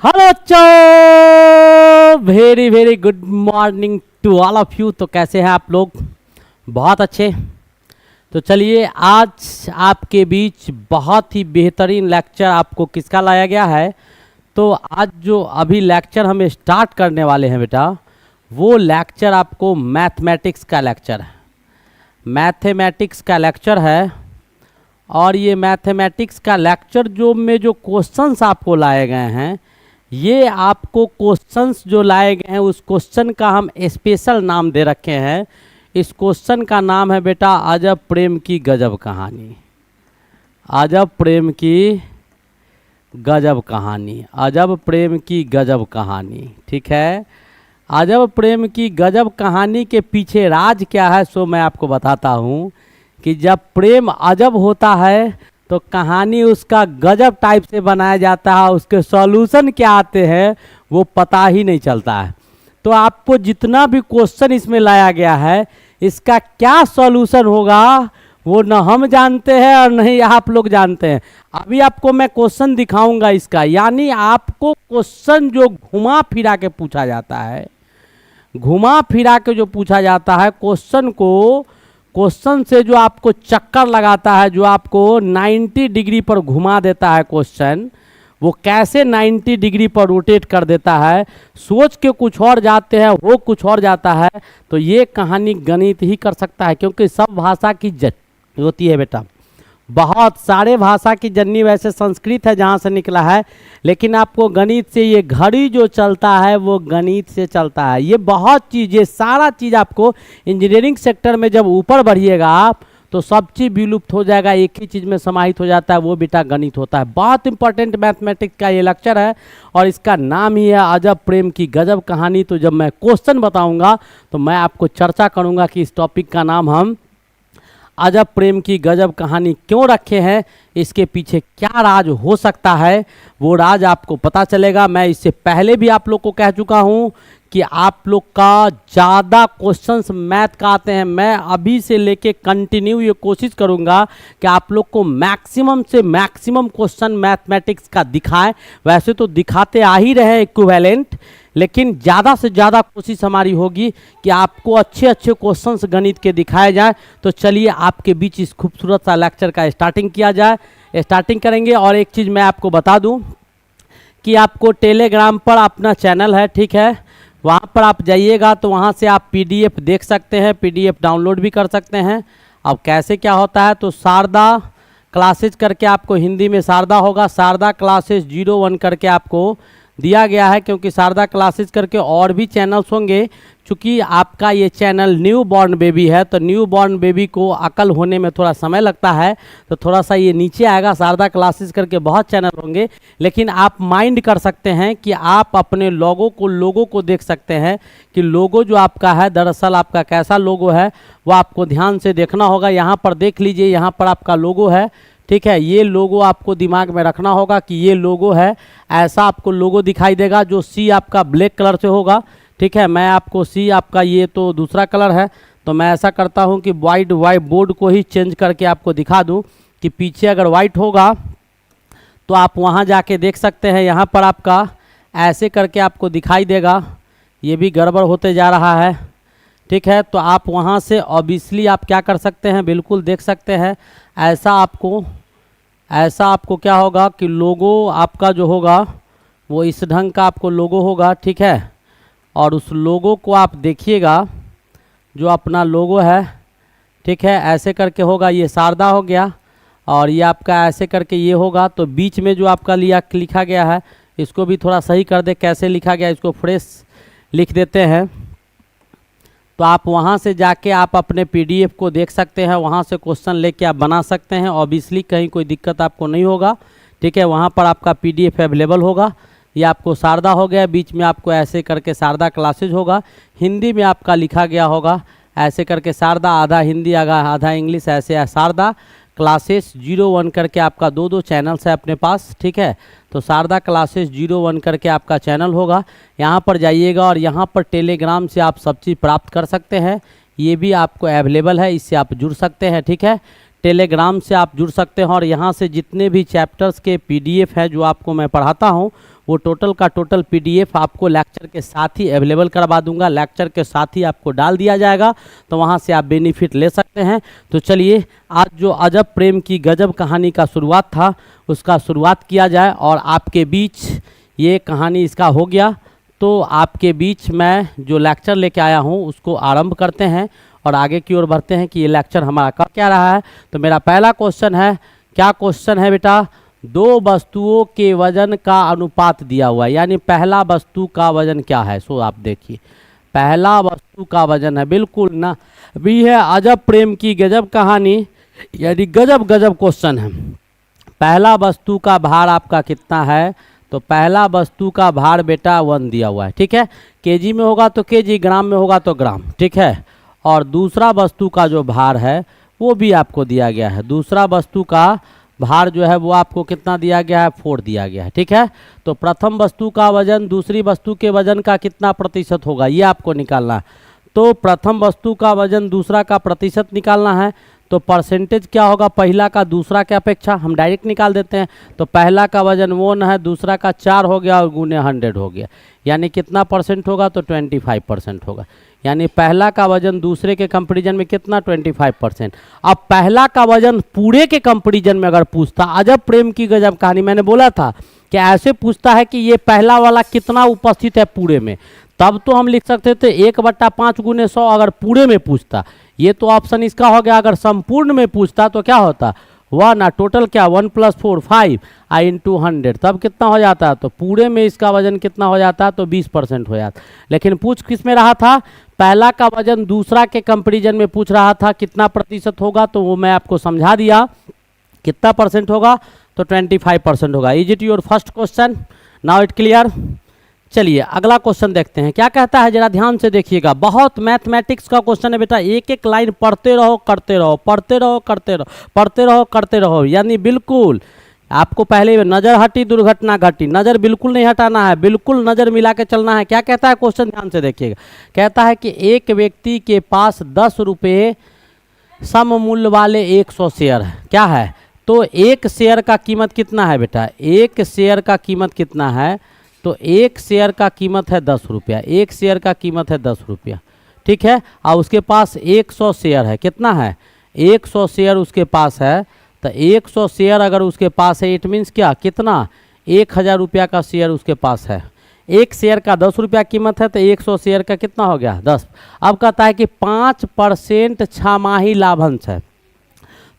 Hello बच्चों, very very good morning to all of you. तो कैसे हैं आप लोग? बहुत अच्छे। तो चलिए, आज आपके बीच बहुत ही बेहतरीन लेक्चर आपको किसका लाया गया है। तो आज जो अभी लेक्चर हम स्टार्ट करने वाले हैं बेटा, वो लेक्चर आपको मैथमेटिक्स का लेक्चर है। मैथमेटिक्स का लेक्चर है और ये मैथमेटिक्स का लेक्चर जो क्वेश्चंस आपको लाए गए हैं, ये आपको क्वेश्चंस जो लाए गए हैं उस क्वेश्चन का हम स्पेशल नाम दे रखे हैं। इस क्वेश्चन का नाम है बेटा अजब प्रेम की गजब कहानी। अजब प्रेम की गजब कहानी, अजब प्रेम की गजब कहानी। ठीक है, अजब प्रेम की गजब कहानी के पीछे राज क्या है सो मैं आपको बताता हूँ कि जब प्रेम अजब होता है तो कहानी उसका गजब टाइप से बनाया जाता है, उसके सॉल्यूशन क्या आते हैं वो पता ही नहीं चलता है। तो आपको जितना भी क्वेश्चन इसमें लाया गया है, इसका क्या सॉल्यूशन होगा वो न हम जानते हैं और न ही आप लोग जानते हैं। अभी आपको मैं क्वेश्चन दिखाऊंगा इसका, यानी आपको क्वेश्चन जो घुमा फिरा के पूछा जाता है, घुमा फिरा के जो पूछा जाता है क्वेश्चन से जो आपको चक्कर लगाता है, जो आपको 90 डिग्री पर घुमा देता है क्वेश्चन, वो कैसे 90 डिग्री पर रोटेट कर देता है, सोच के कुछ और जाते हैं वो कुछ और जाता है। तो ये कहानी गणित ही कर सकता है, क्योंकि सब भाषा की जननी होती है बेटा। बहुत सारे भाषा की जननी वैसे संस्कृत है जहाँ से निकला है, लेकिन आपको गणित से, ये घड़ी जो चलता है वो गणित से चलता है। ये बहुत चीज़, ये सारा चीज़ आपको इंजीनियरिंग सेक्टर में जब ऊपर बढ़िएगा आप, तो सब चीज़ विलुप्त हो जाएगा, एक ही चीज़ में समाहित हो जाता है, वो बेटा गणित होता है। बहुत इंपॉर्टेंट मैथमेटिक्स का ये लेक्चर है और इसका नाम ही है अजब प्रेम की गजब कहानी। तो जब मैं क्वेश्चन बताऊँगा तो मैं आपको चर्चा करूँगा कि इस टॉपिक का नाम हम अजब प्रेम की गजब कहानी क्यों रखे हैं, इसके पीछे क्या राज हो सकता है, वो राज आपको पता चलेगा। मैं इससे पहले भी आप लोग को कह चुका हूं कि आप लोग का ज़्यादा क्वेश्चंस मैथ का आते हैं। मैं अभी से लेके कंटिन्यू ये कोशिश करूंगा कि आप लोग को मैक्सिमम से मैक्सिमम क्वेश्चन मैथमेटिक्स का दिखाएं। वैसे तो दिखाते आ ही रहे इक्विवेलेंट, लेकिन ज़्यादा से ज़्यादा कोशिश हमारी होगी कि आपको अच्छे अच्छे क्वेश्चंस गणित के दिखाए जाएं। तो चलिए आपके बीच इस खूबसूरत सा लेक्चर का स्टार्टिंग किया जाए। स्टार्टिंग करेंगे। और एक चीज़ मैं आपको बता दूं कि आपको टेलीग्राम पर अपना चैनल है, ठीक है, वहाँ पर आप जाइएगा तो वहाँ से आप PDF देख सकते हैं, PDF डाउनलोड भी कर सकते हैं। अब कैसे क्या होता है, तो शारदा क्लासेज करके आपको हिंदी में शारदा होगा, शारदा क्लासेज 01 करके आपको दिया गया है, क्योंकि शारदा क्लासेस करके और भी चैनल्स होंगे। चूँकि आपका ये चैनल न्यू बॉर्न बेबी है, तो न्यू बॉर्न बेबी को अकल होने में थोड़ा समय लगता है, तो थोड़ा सा ये नीचे आएगा। शारदा क्लासेस करके बहुत चैनल होंगे, लेकिन आप माइंड कर सकते हैं कि आप अपने लोगों को देख सकते हैं कि लोगो जो आपका है दरअसल आपका कैसा लोगो है, वो आपको ध्यान से देखना होगा। यहाँ पर देख लीजिए, यहाँ पर आपका लोगो है, ठीक है। ये लोगो आपको दिमाग में रखना होगा कि ये लोगो है, ऐसा आपको लोगो दिखाई देगा। जो सी आपका ब्लैक कलर से होगा, ठीक है। मैं आपको सी आपका, ये तो दूसरा कलर है, तो मैं ऐसा करता हूँ कि वाइट बोर्ड को ही चेंज करके आपको दिखा दूँ कि पीछे अगर वाइट होगा तो आप वहाँ जाके देख सकते हैं। यहाँ पर आपका ऐसे करके आपको दिखाई देगा, ये भी गड़बड़ होते जा रहा है, ठीक है। तो आप वहाँ से ऑब्वियसली आप क्या कर सकते हैं, बिल्कुल देख सकते हैं। ऐसा आपको क्या होगा कि लोगो आपका जो होगा वो इस ढंग का आपको लोगो होगा, ठीक है। और उस लोगो को आप देखिएगा, जो अपना लोगो है, ठीक है, ऐसे करके होगा। ये शारदा हो गया और ये आपका ऐसे करके ये होगा। तो बीच में जो आपका लिखा गया है, इसको भी थोड़ा सही कर दे, कैसे लिखा गया इसको फ्रेश लिख देते हैं। तो आप वहाँ से जाके आप अपने PDF को देख सकते हैं, वहाँ से क्वेश्चन लेके आप बना सकते हैं। ऑब्वियसली कहीं कोई दिक्कत आपको नहीं होगा, ठीक है। वहाँ पर आपका PDF अवेलेबल होगा। ये आपको शारदा हो गया, बीच में आपको ऐसे करके शारदा क्लासेज होगा, हिंदी में आपका लिखा गया होगा ऐसे करके शारदा, आधा हिंदी आधा इंग्लिश, ऐसे है शारदा क्लासेस 01 करके आपका दो चैनल्स है अपने पास, ठीक है। तो शारदा क्लासेस 01 करके आपका चैनल होगा, यहाँ पर जाइएगा और यहाँ पर टेलीग्राम से आप सब चीज़ प्राप्त कर सकते हैं। ये भी आपको अवेलेबल है, इससे आप जुड़ सकते हैं, ठीक है। टेलीग्राम से आप जुड़ सकते हैं और यहाँ से जितने भी चैप्टर्स के PDF है जो आपको मैं पढ़ाता हूँ वो टोटल का टोटल PDF आपको लेक्चर के साथ ही अवेलेबल करवा दूंगा, लेक्चर के साथ ही आपको डाल दिया जाएगा, तो वहाँ से आप बेनिफिट ले सकते हैं। तो चलिए आज जो अजब प्रेम की गजब कहानी का शुरुआत था उसका शुरुआत किया जाए, और आपके बीच ये कहानी इसका हो गया, तो आपके बीच मैं जो लेक्चर लेके आया हूँ उसको आरंभ करते हैं और आगे की ओर बढ़ते हैं कि ये लेक्चर हमारा कर क्या रहा है। तो मेरा पहला क्वेश्चन है, क्या क्वेश्चन है बेटा, दो वस्तुओं के वजन का अनुपात दिया हुआ है, यानी पहला वस्तु का वजन क्या है। सो आप देखिए पहला वस्तु का वजन है, बिल्कुल ना भी है अजब प्रेम की गजब कहानी, यानी गजब गजब क्वेश्चन है। पहला वस्तु का भार आपका कितना है, तो पहला वस्तु का भार बेटा 1 दिया हुआ है, ठीक है। केजी में होगा तो केजी, ग्राम में होगा तो ग्राम, ठीक है। और दूसरा वस्तु का जो भार है वो भी आपको दिया गया है, दूसरा वस्तु का भार जो है वो आपको कितना दिया गया है, 4 दिया गया है, ठीक है। तो प्रथम वस्तु का वजन दूसरी वस्तु के वजन का कितना प्रतिशत होगा ये आपको निकालना है। तो प्रथम वस्तु का वजन दूसरा का प्रतिशत निकालना है, तो परसेंटेज क्या होगा पहला का दूसरा के अपेक्षा, हम डायरेक्ट निकाल देते हैं। तो पहला का वजन 1 है, दूसरा का 4 हो गया और गुने 100 हो गया, यानी कितना परसेंट होगा, तो 25% होगा। यानी पहला का वजन दूसरे के कंपैरिजन में कितना, 25%। अब पहला का वजन पूरे के कंपैरिजन में अगर पूछता, अजब प्रेम की गजब कहानी मैंने बोला था कि ऐसे पूछता है कि ये पहला वाला कितना उपस्थित है पूरे में, तब तो हम लिख सकते थे 1/5 गुने 100। अगर पूरे में पूछता, ये तो ऑप्शन इसका हो गया। अगर संपूर्ण में पूछता तो क्या होता, 1 टोटल क्या 1 + 4 5 × 100, तब कितना हो जाता है, तो पूरे में इसका वजन कितना हो जाता है, तो 20% हो जाता। लेकिन पूछ किस में रहा था, पहला का वजन दूसरा के कंपैरिजन में पूछ रहा था कितना प्रतिशत होगा, तो वो मैं आपको समझा दिया कितना परसेंट होगा, तो 25% होगा। Is it your first question, now it clear. चलिए अगला क्वेश्चन देखते हैं क्या कहता है, जरा ध्यान से देखिएगा। बहुत मैथमेटिक्स का क्वेश्चन है बेटा, एक एक लाइन पढ़ते रहो करते रहो, पढ़ते रहो करते रहो, पढ़ते रहो करते रहो, यानी बिल्कुल आपको पहले नज़र हटी दुर्घटना घटी, नज़र बिल्कुल नहीं हटाना है, बिल्कुल नज़र मिला के चलना है। क्या कहता है क्वेश्चन, ध्यान से देखिएगा। कहता है कि एक व्यक्ति के पास 10 रुपये सममूल्य वाले 100 शेयर है, क्या है, तो एक शेयर का कीमत कितना है बेटा, एक शेयर का कीमत कितना है, तो एक शेयर का कीमत है 10 रुपया, एक शेयर का कीमत है 10 रुपया, ठीक है। और उसके पास 100 शेयर है, कितना है, 100 शेयर उसके पास है। तो 100 शेयर अगर उसके पास है, इट मीन्स क्या, कितना, 1000 रुपया का शेयर उसके पास है। एक शेयर का 10 रुपया कीमत है, तो 100 शेयर का कितना हो गया, 10। अब कहता है कि 5% छमाही लाभांश है,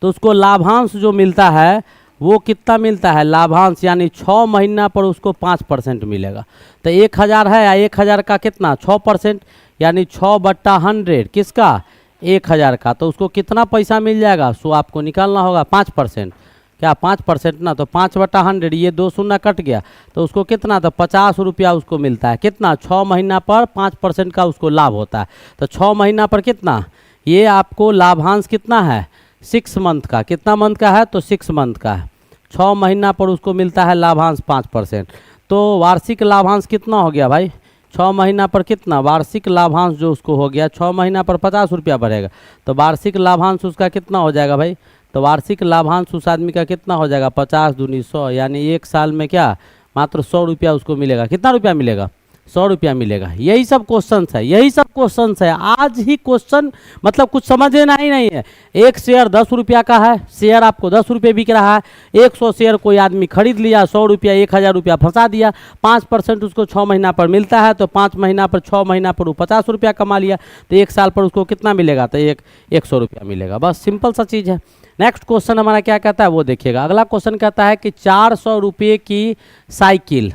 तो उसको लाभांश जो मिलता है वो कितना मिलता है, लाभांश, यानी 6 महीना पर उसको 5% मिलेगा। तो 1000 है, 1000 का कितना 6%, यानी 6/100 किसका, 1000 का, तो उसको कितना पैसा मिल जाएगा, सो आपको निकालना होगा 5%, क्या 5% ना, तो 5/100, ये 2 शून्य कट गया, तो उसको कितना, तो 50 रुपया उसको मिलता है, कितना, 6 महीना पर 5% का उसको लाभ होता है। तो 6 महीना पर कितना, ये आपको लाभांश कितना है, 6 मंथ का, कितना मंथ का है, तो 6 मंथ का है। 6 महीना पर उसको मिलता है लाभांश 5%, तो वार्षिक लाभांश कितना हो गया भाई, 6 महीना पर कितना, वार्षिक लाभांश जो उसको हो गया 6 महीना पर 50 रुपया बढ़ेगा, तो वार्षिक लाभांश उसका कितना हो जाएगा भाई, तो वार्षिक लाभांश उस आदमी का कितना हो जाएगा, 50 दूनी 100, यानी एक साल में क्या मात्र 100 रुपया उसको मिलेगा। कितना रुपया मिलेगा, 100 रुपया मिलेगा। यही सब क्वेश्चंस है, यही सब क्वेश्चंस है। आज ही क्वेश्चन मतलब कुछ समझ लेना ही नहीं है। एक शेयर 10 रुपया का है, शेयर आपको 10 रुपये बिक रहा है, 100 शेयर कोई आदमी खरीद लिया, 100 रुपया 1000 रुपया फंसा दिया, 5% उसको 6 महीना पर मिलता है, तो 5 महीना पर 6 महीना पर वो 50 रुपया कमा लिया, तो एक साल पर उसको कितना मिलेगा, तो 100 रुपया मिलेगा। बस सिंपल सा चीज़ है। नेक्स्ट क्वेश्चन हमारा क्या कहता है वो देखिएगा। अगला क्वेश्चन कहता है कि 400 रुपये की साइकिल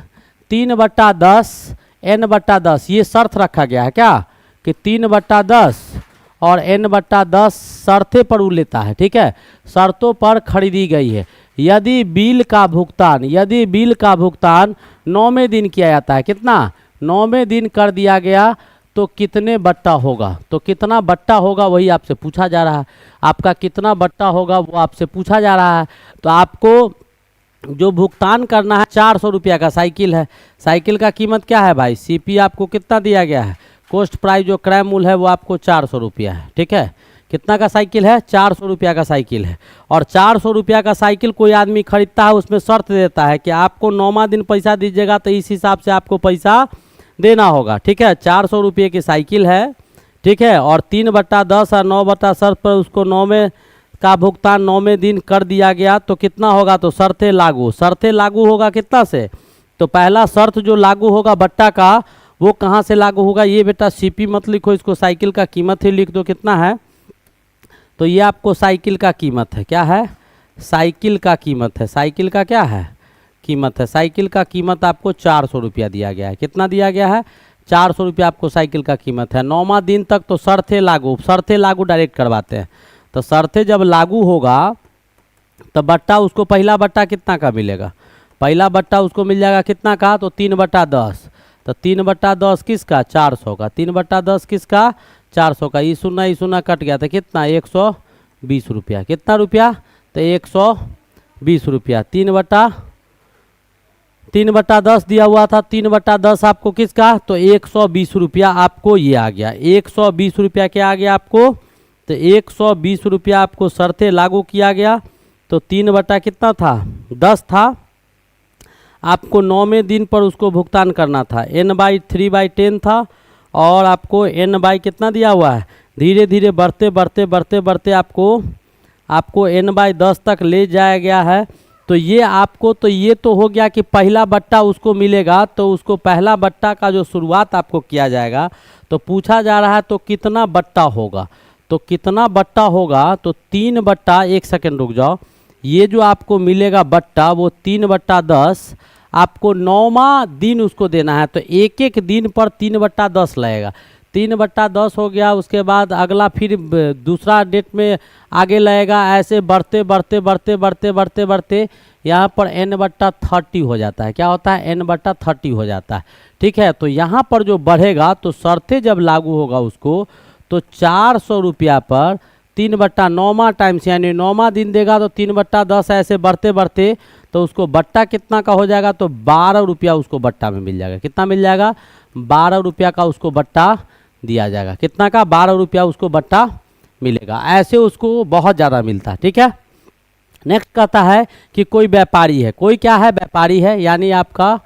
3/10 n/10, ये शर्त रखा गया है क्या कि 3/10 और n/10 शर्तें पर वो लेता है, ठीक है, शर्तों पर खरीदी गई है। यदि बिल का भुगतान 9वें दिन किया जाता है, कितना 9वें दिन कर दिया गया, तो कितने बट्टा होगा, तो कितना बट्टा होगा वही आपसे पूछा जा रहा है। आपका कितना बट्टा होगा वो आपसे पूछा जा रहा है। तो आपको जो भुगतान करना है 400 रुपया का साइकिल है। साइकिल का कीमत क्या है भाई, सीपी आपको कितना दिया गया है, कॉस्ट प्राइस जो क्रय मूल्य है वो आपको 400 रुपया है, ठीक है। कितना का साइकिल है? 400 रुपया का साइकिल है। और 400 रुपया का साइकिल कोई आदमी खरीदता है, उसमें शर्त देता है कि आपको 9वां दिन पैसा दीजिएगा तो इस हिसाब से आपको पैसा देना होगा। ठीक है, 400 रुपये की साइकिल है। ठीक है, और 3/10 और 9 शर्त पर उसको 9वें का भुगतान 9वें दिन कर दिया गया तो कितना होगा? तो शर्तें लागू। शर्तें लागू होगा कितना से? तो पहला शर्त जो लागू होगा बट्टा का वो कहाँ से लागू होगा? ये बेटा सीपी मत लिखो, इसको साइकिल का कीमत ही लिख दो। कितना है? तो ये आपको साइकिल का कीमत है। क्या है? साइकिल का कीमत है। साइकिल का क्या है? कीमत है। साइकिल का कीमत आपको 400 रुपया दिया गया है। कितना दिया गया है? 400 रुपया आपको साइकिल का कीमत है। 9वां दिन तक तो शर्तें लागू। शर्तें लागू डायरेक्ट करवाते हैं। तो शर्तें जब लागू होगा तो बट्टा उसको पहला बट्टा कितना का मिलेगा? पहला बट्टा उसको मिल जाएगा कितना का? तो 3/10। तो 3/10 किसका? 400 का। 3/10 किसका? 400 का। ये सुना कट गया था कितना? 120 रुपया। कितना रुपया? तो 120 रुपया। 3/10 दिया हुआ था। 3/10 आपको किसका? तो 120 रुपया आपको ये आ गया। 120 रुपया क्या आ गया आपको? तो 120 रुपया आपको शर्तें लागू किया गया। तो 3 कितना था? 10 था। आपको 9वें दिन पर उसको भुगतान करना था। n/3/10 था और आपको n/ कितना दिया हुआ है? धीरे धीरे बढ़ते आपको n/10 तक ले जाया गया है। तो ये आपको ये तो हो गया कि पहला बट्टा उसको मिलेगा। तो उसको पहला बट्टा का जो शुरुआत आपको किया जाएगा तो पूछा जा रहा है तो कितना बट्टा होगा? तो कितना बट्टा होगा? तो 1 सेकंड रुक जाओ। ये जो आपको मिलेगा बट्टा वो 3/10 आपको 9वां दिन उसको देना है। तो एक एक दिन पर 3/10 लगेगा। 3/10 हो गया। उसके बाद अगला फिर दूसरा डेट में आगे लगेगा। ऐसे बढ़ते यहाँ पर n/30 हो जाता है। क्या होता है? n/30 हो जाता है। ठीक है, तो यहाँ पर जो बढ़ेगा तो शर्तें जब लागू होगा उसको तो 400 रुपया पर 3/9वां टाइम्स यानी 9वां दिन देगा तो 3/10 ऐसे बढ़ते तो उसको बट्टा कितना का हो जाएगा? तो 12 रुपया उसको बट्टा में मिल जाएगा। कितना मिल जाएगा? 12 रुपया का उसको बट्टा दिया जाएगा। कितना का? 12 रुपया उसको बट्टा मिलेगा। ऐसे उसको बहुत ज़्यादा मिलता है। ठीक है, नेक्स्ट कहता है कि कोई व्यापारी है। कोई क्या है? व्यापारी है। यानी आपका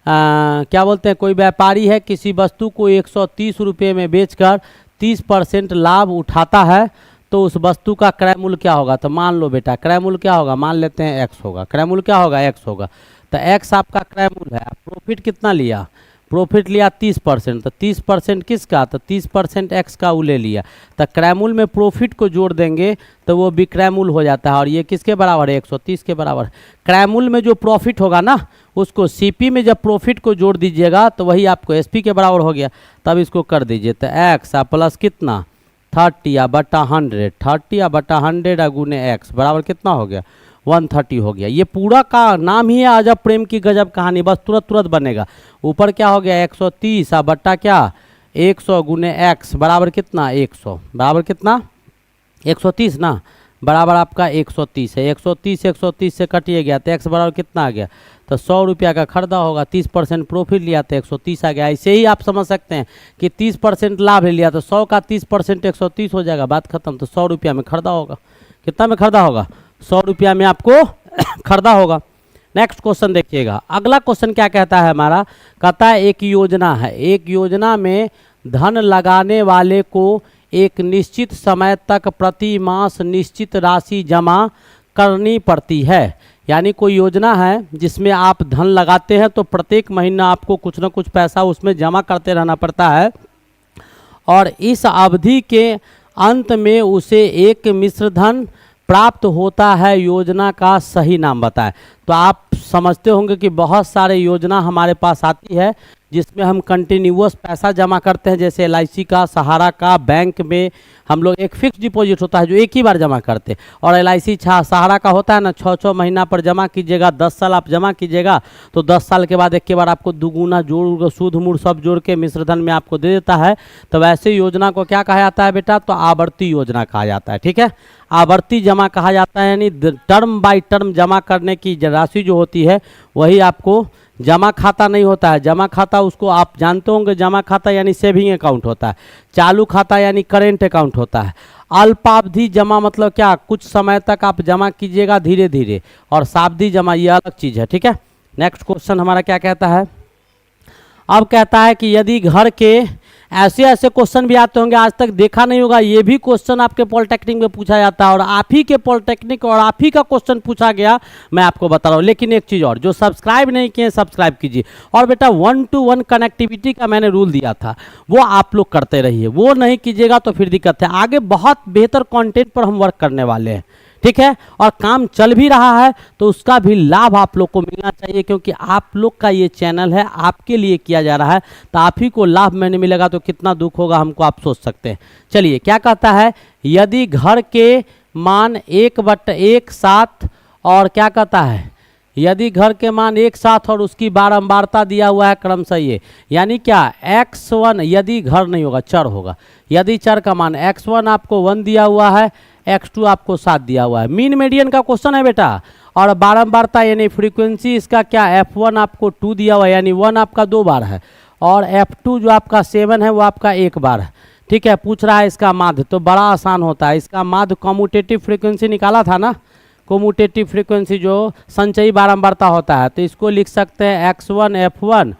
क्या बोलते हैं? कोई व्यापारी है, किसी वस्तु को 130 रुपये में बेचकर 30% लाभ उठाता है तो उस वस्तु का क्रय मूल्य क्या होगा? तो मान लो बेटा क्रय मूल्य क्या होगा? मान लेते हैं x होगा। क्रय मूल्य क्या होगा? x होगा। तो x आपका क्रय मूल्य है। प्रॉफिट कितना लिया? प्रॉफिट लिया 30%। तो 30% किसका? तो 30% x का वो ले लिया। तो क्रय मूल्य में प्रॉफिट को जोड़ देंगे तो वो विक्रय मूल्य हो जाता है। और ये किसके बराबर है? 130 के बराबर। क्रय मूल्य में जो प्रॉफिट होगा ना उसको सीपी में जब प्रॉफिट को जोड़ दीजिएगा तो वही आपको एसपी के बराबर हो गया। तब इसको कर दीजिए। तो x प्लस कितना? 30/100। 30/100 गुने x बराबर कितना हो गया? 130 हो गया। ये पूरा का नाम ही है अजब प्रेम की गजब कहानी। बस तुरंत बनेगा। ऊपर क्या हो गया? 130 बट्टा क्या? 100 गुने x बराबर कितना? 100 बराबर कितना? 130 ना, बराबर आपका 130 है। 130 से कटिए गया तो x बराबर कितना आ गया? तो 100 रुपया का खरीदा होगा। 30% प्रॉफिट लिया तो 130 आ गया। ऐसे ही आप समझ सकते हैं कि 30% लाभ ले लिया तो 100 का 30% 130 हो जाएगा। बात खत्म। तो 100 रुपया में खरीदा होगा। कितना में खरीदा होगा? 100 रुपया में आपको खरीदा होगा। नेक्स्ट क्वेश्चन देखिएगा। अगला क्वेश्चन क्या कहता है हमारा? कहता है एक योजना है। एक योजना में धन लगाने वाले को एक निश्चित समय तक प्रति मास निश्चित राशि जमा करनी पड़ती है। यानी कोई योजना है जिसमें आप धन लगाते हैं तो प्रत्येक महीना आपको कुछ ना कुछ पैसा उसमें जमा करते रहना पड़ता है और इस अवधि के अंत में उसे एक मिश्र धन प्राप्त होता है। योजना का सही नाम बताएं। तो आप समझते होंगे कि बहुत सारे योजना हमारे पास आती है जिसमें हम कंटिन्यूअस पैसा जमा करते हैं, जैसे LIC का, सहारा का, बैंक में हम लोग एक फिक्स डिपॉजिट होता है जो एक ही बार जमा करते हैं। और LIC सहारा का होता है ना, 6-6 महीना पर जमा कीजिएगा, 10 साल आप जमा कीजिएगा तो 10 साल के बाद एक के बार आपको दुगुना जोड़ सूद मूड सब जोड़ के मिश्र धन में आपको दे देता है। तो वैसे योजना को क्या कहा जाता है बेटा? तो आवर्ती योजना कहा जाता है। ठीक है, आवर्ती जमा कहा जाता है। यानी टर्म बाय टर्म जमा करने की राशि जो होती है वही आपको जमा खाता नहीं होता है। जमा खाता उसको आप जानते होंगे, जमा खाता यानी सेविंग अकाउंट होता है, चालू खाता यानी करेंट अकाउंट होता है। अल्पावधि जमा मतलब क्या, कुछ समय तक आप जमा कीजिएगा धीरे धीरे, और सावधि जमा ये अलग चीज़ है, ठीक है। नेक्स्ट क्वेश्चन हमारा क्या कहता है, अब कहता है कि यदि घर के, ऐसे ऐसे क्वेश्चन भी आते होंगे, आज तक देखा नहीं होगा, ये भी क्वेश्चन आपके पॉलिटेक्निक में पूछा जाता है, और आप ही के पॉलिटेक्निक और आप ही का क्वेश्चन पूछा गया, मैं आपको बता रहा हूँ। लेकिन एक चीज़ और, जो सब्सक्राइब नहीं किए सब्सक्राइब कीजिए, और बेटा 1-to-1 कनेक्टिविटी का मैंने रूल दिया था, वो आप लोग करते रहिए, वो नहीं कीजिएगा तो फिर दिक्कत है। आगे बहुत बेहतर कंटेंट पर हम वर्क करने वाले हैं, ठीक है, और काम चल भी रहा है, तो उसका भी लाभ आप लोग को मिलना चाहिए, क्योंकि आप लोग का ये चैनल है, आपके लिए किया जा रहा है, तो आप ही को लाभ में नहीं मिलेगा तो कितना दुख होगा हमको आप सोच सकते हैं। चलिए क्या कहता है, यदि घर के मान 1/1 साथ, और क्या कहता है, यदि घर के मान एक साथ और उसकी बारंबारता दिया हुआ है क्रमशः ये, यानी क्या x1, यदि घर नहीं होगा चर होगा, यदि चर का मान x1 आपको 1 दिया हुआ है, x2 आपको 7 दिया हुआ है, मीन मीडियन का क्वेश्चन है बेटा, और बारंबारता यानी फ्रीक्वेंसी इसका क्या, f1 आपको 2 दिया हुआ है, यानी 1 आपका 2 बार है, और f2 जो आपका 7 है वो आपका 1 बार है, ठीक है। पूछ रहा है इसका माध्य, तो बड़ा आसान होता है, इसका माध्य कम्यूटेटिव फ्रीक्वेंसी निकाला था ना, कम्यूटेटिव फ्रीक्वेंसी जो संचयी बारंबारता होता है, तो इसको लिख सकते हैं x1 f1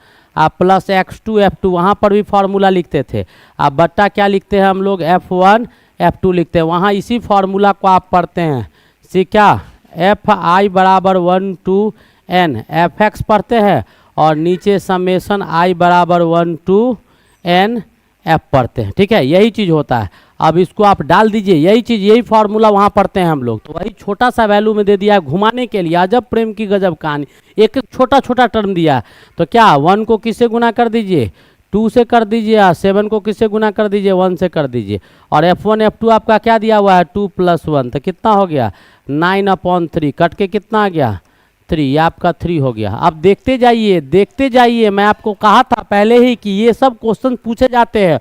plus x2 f2, वहाँ पर भी फार्मूला लिखते थे, अब बट्टा क्या लिखते हैं हम लोग, f1 f2 लिखते हैं, वहाँ इसी फार्मूला को आप पढ़ते हैं, सी क्या, fi बराबर 1 to n, fx पढ़ते हैं, और नीचे समेसन i बराबर 1 to n f पढ़ते हैं, ठीक है, यही चीज़ होता है। अब इसको आप डाल दीजिए, यही चीज़, यही फार्मूला वहाँ पढ़ते हैं हम लोग, तो वही छोटा सा वैल्यू में दे दिया है घुमाने के लिए, अजब प्रेम की गजब कहानी, एक एक छोटा छोटा टर्म दिया है, तो क्या 1 को किससे गुना कर दीजिए, 2 से कर दीजिए, 7 को किससे गुना कर दीजिए, 1 से कर दीजिए, और f1 f2 आपका क्या दिया हुआ है 2 + 1, तो कितना हो गया 9/3, कट के कितना आ गया 3, ये आपका 3 हो गया। अब देखते जाइए, मैं आपको कहा था पहले ही कि ये सब क्वेश्चन पूछे जाते हैं,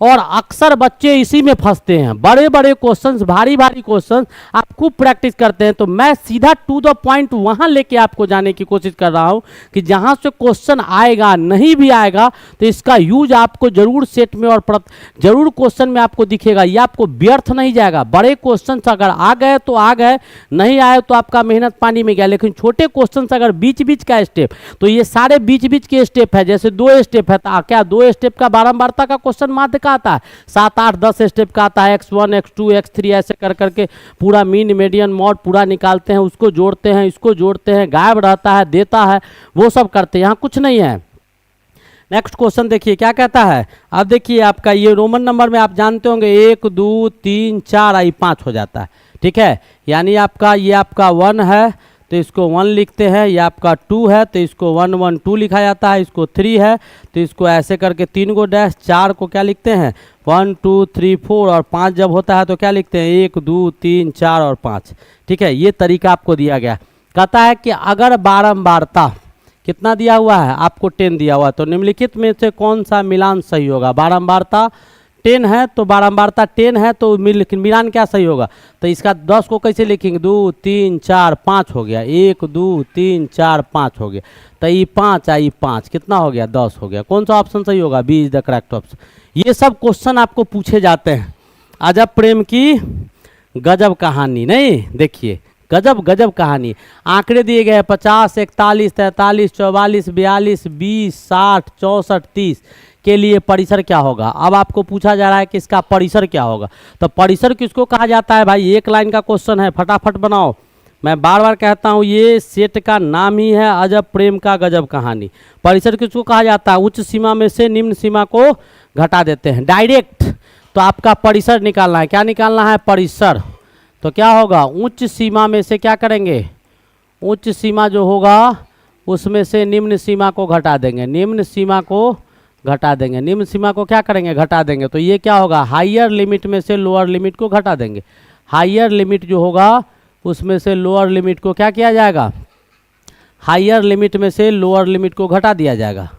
और अक्सर बच्चे इसी में फंसते हैं, बड़े बड़े क्वेश्चंस, भारी भारी क्वेश्चंस, आप खूब प्रैक्टिस करते हैं, तो मैं सीधा टू द पॉइंट वहां लेके आपको जाने की कोशिश कर रहा हूं कि जहां से क्वेश्चन आएगा, नहीं भी आएगा तो इसका यूज आपको जरूर सेट में और जरूर क्वेश्चन में आपको दिखेगा, ये आपको व्यर्थ नहीं जाएगा। बड़े क्वेश्चन अगर आ गए तो आ गए, नहीं आए तो आपका मेहनत पानी में गया, लेकिन छोटे क्वेश्चन अगर बीच बीच का स्टेप, तो ये सारे बीच बीच के स्टेप है, जैसे 2 स्टेप है, तो क्या 2 स्टेप का बारंबारता का क्वेश्चन माध्य आता है, 7, 8, 10 स्टेप का आता है, x1 x2 x3 ऐसे कर करके पूरा मीन मीडियन मॉड पूरा निकालते हैं, उसको जोड़ते हैं, इसको जोड़ते हैं, गायब रहता है, देता है, वो सब करते हैं, यहाँ कुछ नहीं है। नेक्स्ट क्वेश्चन देखिए क्या कहता है, अब देखिए आपका ये रोमन नंबर में आप जानते होंगे 1 2 3 4 आई 5 हो जाता है, ठीक है, यानी आपका ये आपका 1 है तो इसको 1 लिखते हैं, ये आपका 2 है तो इसको 1 1 2 लिखा जाता है, इसको 3 है तो इसको ऐसे करके 3 को डैश, 4 को क्या लिखते हैं 1 2 3 4, और 5 जब होता है तो क्या लिखते हैं 1 2 3 4 और 5, ठीक है। ये तरीका आपको दिया गया। कहता है कि अगर बारंबारता कितना दिया हुआ है आपको 10 दिया हुआ है, तो निम्नलिखित में से कौन सा मिलान सही होगा, बारंबारता 10 है तो बारंबारता 10 है तो मिलान क्या सही होगा, तो इसका 10 को कैसे लिखेंगे 2 3 4 5 हो गया, 1 2 3 4 5 हो गया, तो ये 5 आई 5 कितना हो गया 10 हो गया, कौन सा ऑप्शन सही होगा, B is the correct option. ये सब क्वेश्चन आपको पूछे जाते हैं, अजब प्रेम की गजब कहानी, नहीं देखिए गजब गजब कहानी, आंकड़े दिए गए 50 41 43 44 42 20 60 64 30 के लिए परिसर क्या होगा। अब आपको पूछा जा रहा है कि इसका परिसर क्या होगा, तो परिसर किसको कहा जाता है भाई, एक लाइन का क्वेश्चन है, फटाफट बनाओ। मैं बार बार कहता हूँ ये सेट का नाम ही है अजब प्रेम का गजब कहानी। परिसर किसको कहा जाता है, उच्च सीमा में से निम्न सीमा को घटा देते हैं डायरेक्ट, तो आपका परिसर निकालना है, क्या निकालना है परिसर, तो क्या होगा उच्च सीमा में से क्या करेंगे, उच्च सीमा जो होगा उसमें से निम्न सीमा को घटा देंगे, निम्न सीमा को घटा देंगे, निम्न सीमा को क्या करेंगे घटा देंगे, तो ये क्या होगा हायर लिमिट में से लोअर लिमिट को घटा देंगे, हायर लिमिट जो होगा उसमें से लोअर लिमिट को क्या किया जाएगा, हायर लिमिट में से लोअर लिमिट को घटा दिया जाएगा,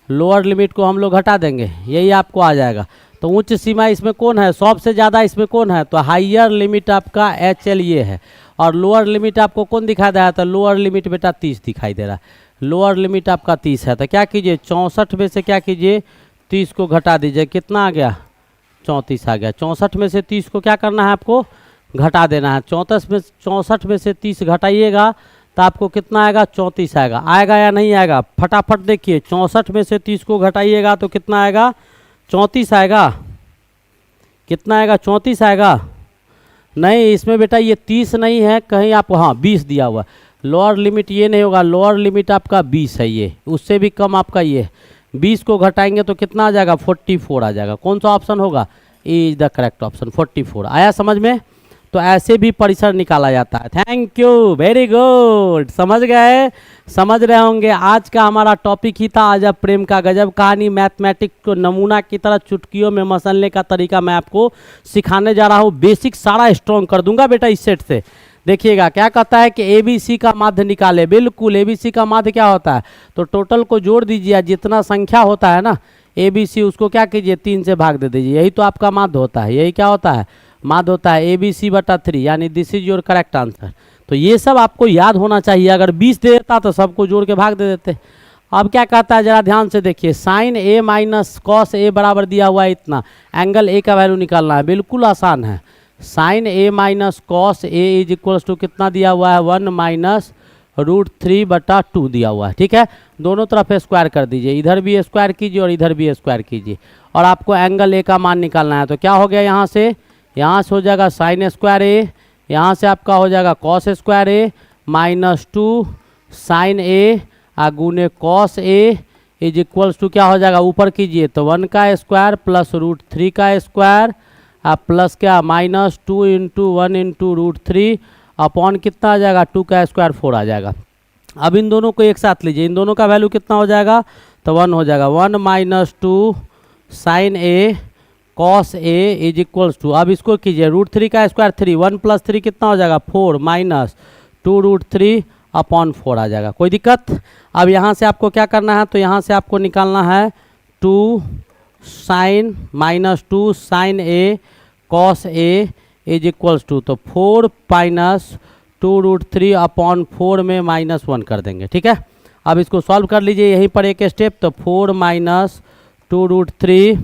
लोअर लिमिट को हम लोग घटा देंगे, यही आपको आ जाएगा। तो उच्च सीमा इसमें कौन है, सबसे ज़्यादा इसमें कौन है, तो हायर लिमिट आपका HL ये है, और लोअर लिमिट आपको कौन दिखा दे रहा है, तो लोअर लिमिट बेटा 30 दिखाई दे रहा है, लोअर लिमिट आपका 30 है, तो क्या कीजिए 64 में से क्या कीजिए 30 को घटा दीजिए, कितना आ गया 34 आ गया। 64 में से 30 को क्या करना है आपको, घटा देना है। 64 में से 30 घटाइएगा तो आपको कितना आएगा, 34 आएगा। आएगा या नहीं आएगा, फटाफट देखिए। 64 में से 30 को घटाइएगा तो कितना आएगा, 34 आएगा। कितना आएगा, 34 आएगा। नहीं, इसमें बेटा ये 30 नहीं है, कहीं आपको, हाँ 20 दिया हुआ। लोअर लिमिट ये नहीं होगा, लोअर लिमिट आपका 20 है, ये उससे भी कम आपका ये 20 को घटाएंगे तो कितना आ जाएगा, 44 आ जाएगा। कौन सा ऑप्शन होगा, ए इज द करेक्ट ऑप्शन, 44 आया समझ में। तो ऐसे भी परिसर निकाला जाता है। थैंक यू, वेरी गुड, समझ गए, समझ रहे होंगे। आज का हमारा टॉपिक ही था अजब प्रेम का गजब कहानी। मैथमेटिक्स को नमूना की तरह चुटकियों में मसलने का तरीका मैं आपको सिखाने जा रहा हूँ। बेसिक सारा स्ट्रॉन्ग कर दूंगा बेटा इस सेट से। देखिएगा क्या कहता है कि ABC का माध्य निकाले। बिल्कुल, ABC का माध्य क्या होता है, तो टोटल को जोड़ दीजिए, जितना संख्या होता है ना ABC उसको क्या कीजिए, 3 से भाग दे दीजिए। यही तो आपका माध्य होता है, यही क्या होता है, माध्य होता है। ABC/3 यानी this is your correct answer. तो ये सब आपको याद होना चाहिए। अगर 20 दे देता तो सबको जोड़ के भाग दे देते। अब क्या कहता है जरा ध्यान से देखिए, sine A minus cos A बराबर दिया हुआ है इतना, एंगल A का वैल्यू निकालना है। बिल्कुल आसान है। Sine A minus cos A is equals to कितना दिया हुआ है, 1 माइनस √3/2 दिया हुआ है। ठीक है, दोनों तरफ स्क्वायर कर दीजिए, इधर भी स्क्वायर कीजिए और इधर भी स्क्वायर कीजिए, और आपको एंगल A का मान निकालना है। तो क्या हो गया, यहाँ से हो जाएगा साइन स्क्वायर A, यहाँ से आपका हो जाएगा cos square A -2 sine A गुने cos A is equals to क्या हो जाएगा, ऊपर कीजिए तो 1 का स्क्वायर प्लस √3 का स्क्वायर प्लस क्या -2 × 1 × √3 अपॉन कितना आ जाएगा, 2 का स्क्वायर 4 आ जाएगा। अब इन दोनों को एक साथ लीजिए, इन दोनों का वैल्यू कितना हो जाएगा, तो 1 हो जाएगा। 1 - 2 sine A cos A is equals to, अब इसको कीजिए √3 का स्क्वायर 3, 1 + 3 कितना हो जाएगा 4 -2 √3 अपॉन 4 आ जाएगा। कोई दिक्कत। अब यहाँ से आपको क्या करना है, तो यहाँ से आपको निकालना है 2 sine -2 sine A cos A is equals to, तो 4 - 2 √3 अपॉन 4 में -1 कर देंगे। ठीक है, अब इसको सॉल्व कर लीजिए यहीं पर एक स्टेप, तो 4 - 2 √3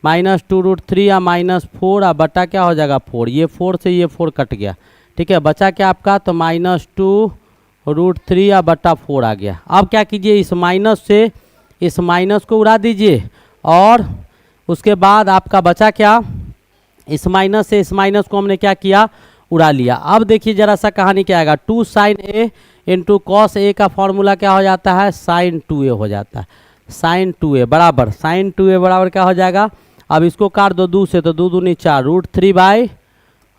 -2 √3 या -4 बटा क्या हो जाएगा 4, ये 4 से ये 4 कट गया। ठीक है, बचा क्या आपका, तो -2 √3 या बटा 4 आ गया। अब क्या कीजिए, इस माइनस से इस माइनस को उड़ा दीजिए, और उसके बाद आपका बचा क्या, इस माइनस से इस माइनस को हमने क्या किया, उड़ा लिया। अब देखिए जरा सा कहानी क्या आएगा, 2 साइन A × कॉस A का फॉर्मूला क्या हो जाता है, साइन 2A हो जाता है। साइन 2A बराबर, साइन 2A बराबर क्या हो जाएगा, अब इसको काट दो 2 से, तो 2 दूनी 4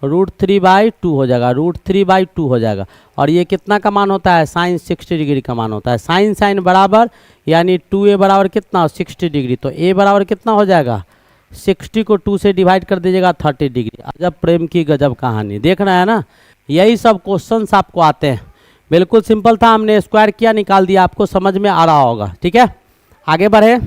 √3/2 हो जाएगा, √3/2 हो जाएगा। और ये कितना का मान होता है, साइन 60 डिग्री का मान होता है। साइन साइन बराबर यानी 2A बराबर कितना, 60 डिग्री। तो A बराबर कितना हो जाएगा, 60 को 2 से डिवाइड कर दीजिएगा 30 डिग्री। अजब प्रेम की गजब कहानी, देख रहे हैं ना, यही सब क्वेश्चंस आपको आते हैं। बिल्कुल सिंपल था, हमने स्क्वायर किया, निकाल दिया, आपको समझ में आ रहा होगा। ठीक है, आगे बढ़े।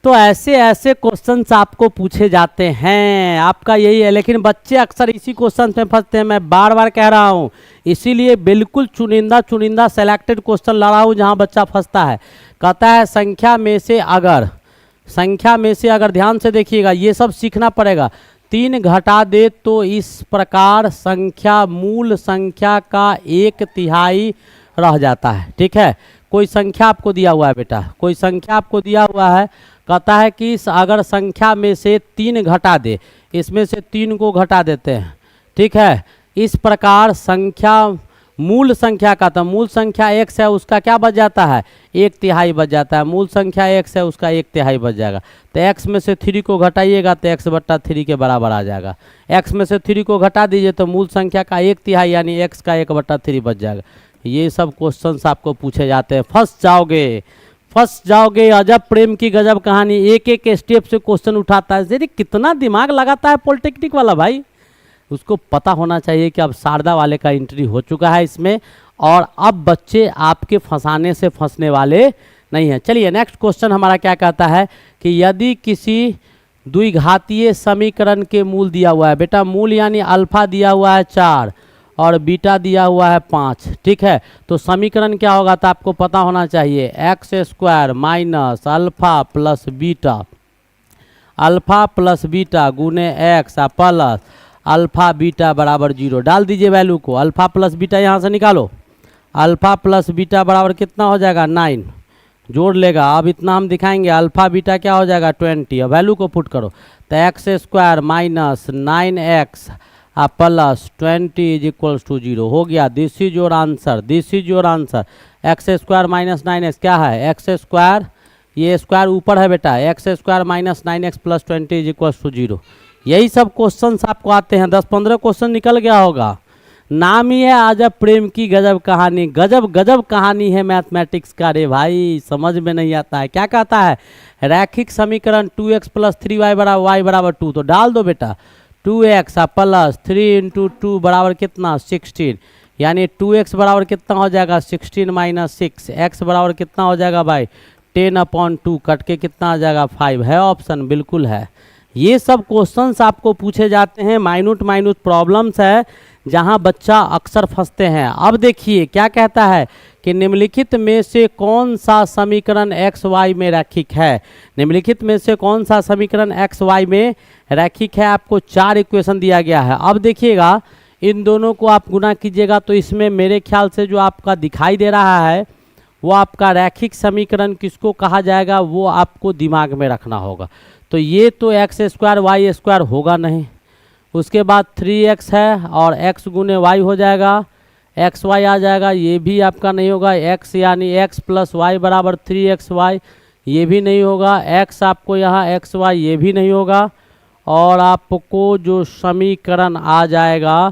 तो ऐसे ऐसे क्वेश्चंस आपको पूछे जाते हैं, आपका यही है। लेकिन बच्चे अक्सर इसी क्वेश्चन में फंसते हैं, मैं बार बार कह रहा हूँ। इसीलिए बिल्कुल चुनिंदा सेलेक्टेड क्वेश्चन ला रहा हूँ जहाँ बच्चा फंसता है। कहता है संख्या में से अगर ध्यान से देखिएगा, ये सब सीखना पड़ेगा। 3 घटा दे तो इस प्रकार संख्या मूल संख्या का 1/3 रह जाता है। ठीक है, कोई संख्या आपको दिया हुआ है बेटा, कोई संख्या आपको दिया हुआ है, कहता है कि अगर संख्या में से 3 घटा दे, इसमें से 3 को घटा देते हैं। ठीक है, इस प्रकार संख्या मूल संख्या का, तो मूल संख्या x है, उसका क्या बच जाता है, 1/3 बच जाता है। मूल संख्या x है, उसका 1/3 बच जाएगा। तो x में से 3 को घटाइएगा तो x/3 के बराबर आ जाएगा। x में से 3 को घटा दीजिए तो मूल संख्या का 1/3 यानी x का 1/3 बच जाएगा। ये सब क्वेश्चंस आपको पूछे जाते हैं, फंस जाओगे। अजब प्रेम की गजब कहानी, एक एक स्टेप से क्वेश्चन उठाता है। देखिए कितना दिमाग लगाता है पॉलिटेक्निक वाला भाई, उसको पता होना चाहिए कि अब शारदा वाले का एंट्री हो चुका है इसमें, और अब बच्चे आपके फंसाने से फंसने वाले नहीं हैं। चलिए नेक्स्ट क्वेश्चन हमारा क्या कहता है कि यदि किसी द्विघातीय समीकरण के मूल दिया हुआ है, बेटा मूल यानी अल्फा दिया हुआ है 4 और बीटा दिया हुआ है 5। ठीक है, तो समीकरण क्या होगा, तो आपको पता होना चाहिए x² - alpha + beta alpha plus beta गुने एक्स प्लस अल्फा बीटा बराबर 0। डाल दीजिए वैल्यू को, अल्फा प्लस बीटा यहाँ से निकालो, अल्फा प्लस बीटा बराबर कितना हो जाएगा 9, जोड़ लेगा। अब इतना हम दिखाएंगे, अल्फा बीटा क्या हो जाएगा 20। अब वैल्यू को पुट करो तो x square minus 9x plus 20 is equals to 0 हो गया। This is your answer, this is your answer. X square minus 9x क्या है, एक्स स्क्वायर, ये स्क्वायर ऊपर है बेटा, x square minus 9x plus 20 is equals to 0। यही सब क्वेश्चंस आपको आते हैं, 10-15 क्वेश्चन निकल गया होगा। नाम ही है अजब प्रेम की गजब कहानी, गजब गजब कहानी है मैथमेटिक्स का। रे भाई समझ में नहीं आता है। क्या कहता है, रैखिक समीकरण 2x प्लस 3y बराबर 2, तो डाल दो बेटा 2x प्लस 3 इंटू 2 बराबर कितना 16, यानी 2x बराबर कितना हो जाएगा 16 माइनस 6, x बराबर कितना हो जाएगा भाई 10/2, कट के कितना आ जाएगा 5। है ऑप्शन, बिल्कुल है। ये सब क्वेश्चंस आपको पूछे जाते हैं, माइन्यूट प्रॉब्लम्स है जहां बच्चा अक्सर फंसते हैं। अब देखिए क्या कहता है कि निम्नलिखित में से कौन सा समीकरण एक्स वाई में रैखिक है। निम्नलिखित में से कौन सा समीकरण एक्स वाई में रैखिक है। आपको 4 इक्वेशन दिया गया है। अब देखिएगा इन दोनों को आप गुना कीजिएगा तो इसमें मेरे ख्याल से जो आपका दिखाई दे रहा है वो आपका रैखिक समीकरण किसको कहा जाएगा, वो आपको दिमाग में रखना होगा। तो ये तो एक्स स्क्वायर वाई स्क्वायर होगा नहीं, उसके बाद 3x है और x गुने y हो जाएगा, एक्स वाई आ जाएगा, ये भी आपका नहीं होगा। x यानी x प्लस वाई बराबर 3xy, ये भी नहीं होगा। x आपको यहाँ xy, ये भी नहीं होगा। और आपको जो समीकरण आ जाएगा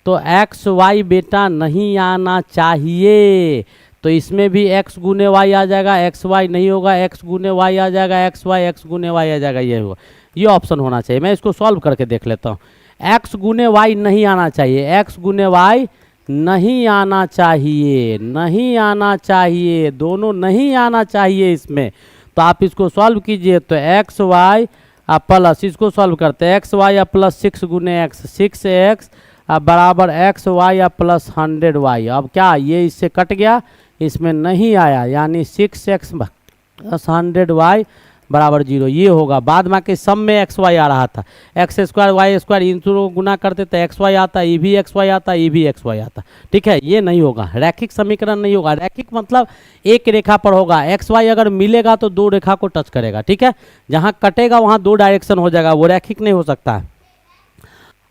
तो xy बेटा नहीं आना चाहिए, तो इसमें भी x गुने y आ जाएगा, xy नहीं होगा, x गुने y आ जाएगा, xy x गुने y आ जाएगा, ये होगा। ये ऑप्शन होना चाहिए। मैं इसको सॉल्व करके देख लेता हूँ। x गुने y नहीं आना चाहिए, x गुने y नहीं आना चाहिए, नहीं आना चाहिए, दोनों नहीं आना चाहिए इसमें। तो आप इसको सॉल्व कीजिए तो एक्स वाई प्लस, इसको सॉल्व करते हैं, एक्स वाई प्लस 6 गुने एक्स, 6x बराबर एक्स वाई प्लस 100y। अब क्या ये इससे कट गया, इसमें नहीं आया, यानी 6x प्लस 100y बराबर 0, ये होगा। बाद में के सम में एक्स वाई आ रहा था, एक्स स्क्वायर वाई स्क्वायर, इन दोनों गुना करते तो एक्स वाई आता, ये भी एक्स वाई आता, ये भी एक्स वाई आता। ठीक है, ये नहीं होगा, रैखिक समीकरण नहीं होगा। रैखिक मतलब एक रेखा पर होगा, एक्स वाई अगर मिलेगा तो 2 रेखा को टच करेगा। ठीक है, जहाँ कटेगा वहाँ 2 डायरेक्शन हो जाएगा, वो रैखिक नहीं हो सकता है।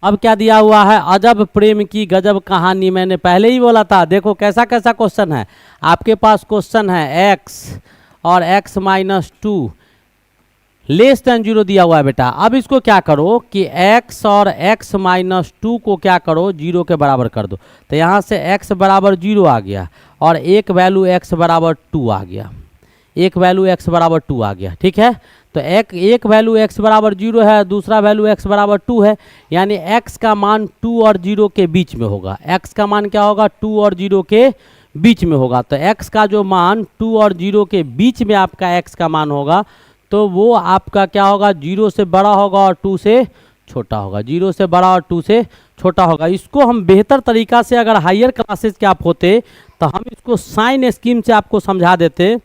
अब क्या दिया हुआ है, अजब प्रेम की गजब कहानी। मैंने पहले ही बोला था, देखो कैसा कैसा क्वेश्चन है आपके पास। क्वेश्चन है x और x माइनस 2 लेस देन 0 दिया हुआ है बेटा। अब इसको क्या करो कि x और x माइनस 2 को क्या करो 0 के बराबर कर दो। तो यहाँ से x बराबर 0 आ गया और एक वैल्यू x बराबर 2 आ गया, एक वैल्यू x बराबर 2 आ गया। ठीक है, तो एक वैल्यू x बराबर 0 है, दूसरा वैल्यू x बराबर 2 है, यानी x का मान 2 और 0 के बीच में होगा। x का मान क्या होगा, 2 और 0 के बीच में होगा। तो x का जो मान 2 और 0 के बीच में आपका x का मान होगा तो वो आपका क्या होगा, 0 से बड़ा होगा और 2 से छोटा होगा, 0 से बड़ा और 2 से छोटा होगा। इसको हम बेहतर तरीका से, अगर हायर क्लासेस के आप होते तो हम इसको साइन स्कीम से आपको समझा देते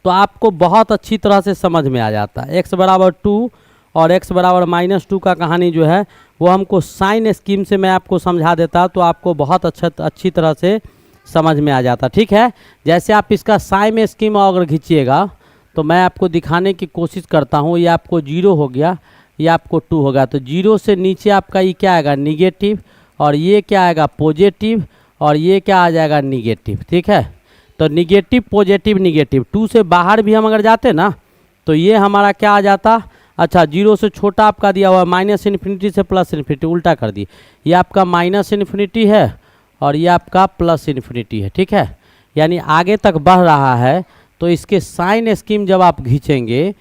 तो आपको बहुत अच्छी तरह से समझ में आ जाता है। x बराबर 2 और x बराबर -2 का कहानी जो है वो हमको साइन स्कीम से मैं आपको समझा देता तो आपको बहुत अच्छी तरह से समझ में आ जाता। ठीक है, जैसे आप इसका साइन स्कीम अगर खींचिएगा तो मैं आपको दिखाने की कोशिश करता हूँ। ये आपको 0 हो गया, ये आपको 2 हो गया, तो 0 से नीचे आपका ये क्या आएगा निगेटिव, और ये क्या आएगा पॉजिटिव, और ये क्या आ जाएगा निगेटिव। ठीक है, तो निगेटिव पॉजिटिव निगेटिव, 2 से बाहर भी हम अगर जाते ना तो ये हमारा क्या आ जाता, अच्छा 0 से छोटा आपका दिया हुआ -∞ से +∞, उल्टा कर दिए। ये आपका -∞ है और ये आपका +∞ है। ठीक है, यानी आगे तक बढ़ रहा है तो इसके साइन स्कीम जब आप खींचेंगे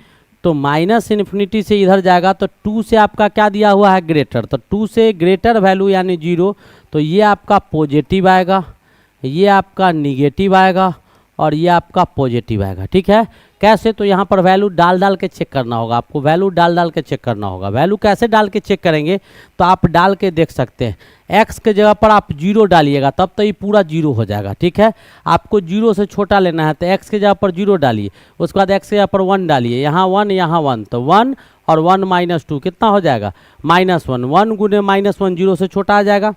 तो -∞ से इधर जाएगा तो 2 से आपका क्या दिया हुआ है ग्रेटर, तो 2 से ग्रेटर वैल्यू यानी 0, तो ये आपका पॉजिटिव आएगा, ये आपका निगेटिव आएगा और ये आपका पॉजिटिव आएगा। ठीक है, कैसे, तो यहाँ पर वैल्यू डाल के चेक करना होगा आपको, वैल्यू डाल के चेक करना होगा। वैल्यू कैसे डाल के चेक करेंगे तो आप डाल के देख सकते हैं, x के जगह पर आप 0 डालिएगा तब तो ये पूरा 0 हो जाएगा। ठीक है, आपको 0 से छोटा लेना है तो x के जगह पर 0 डालिए, उसके बाद x के जगह पर 1 डालिए, यहाँ 1 यहाँ 1, तो 1 और 1 माइनस 2 कितना हो जाएगा -1। 1 गुने -1 0 से छोटा आ जाएगा।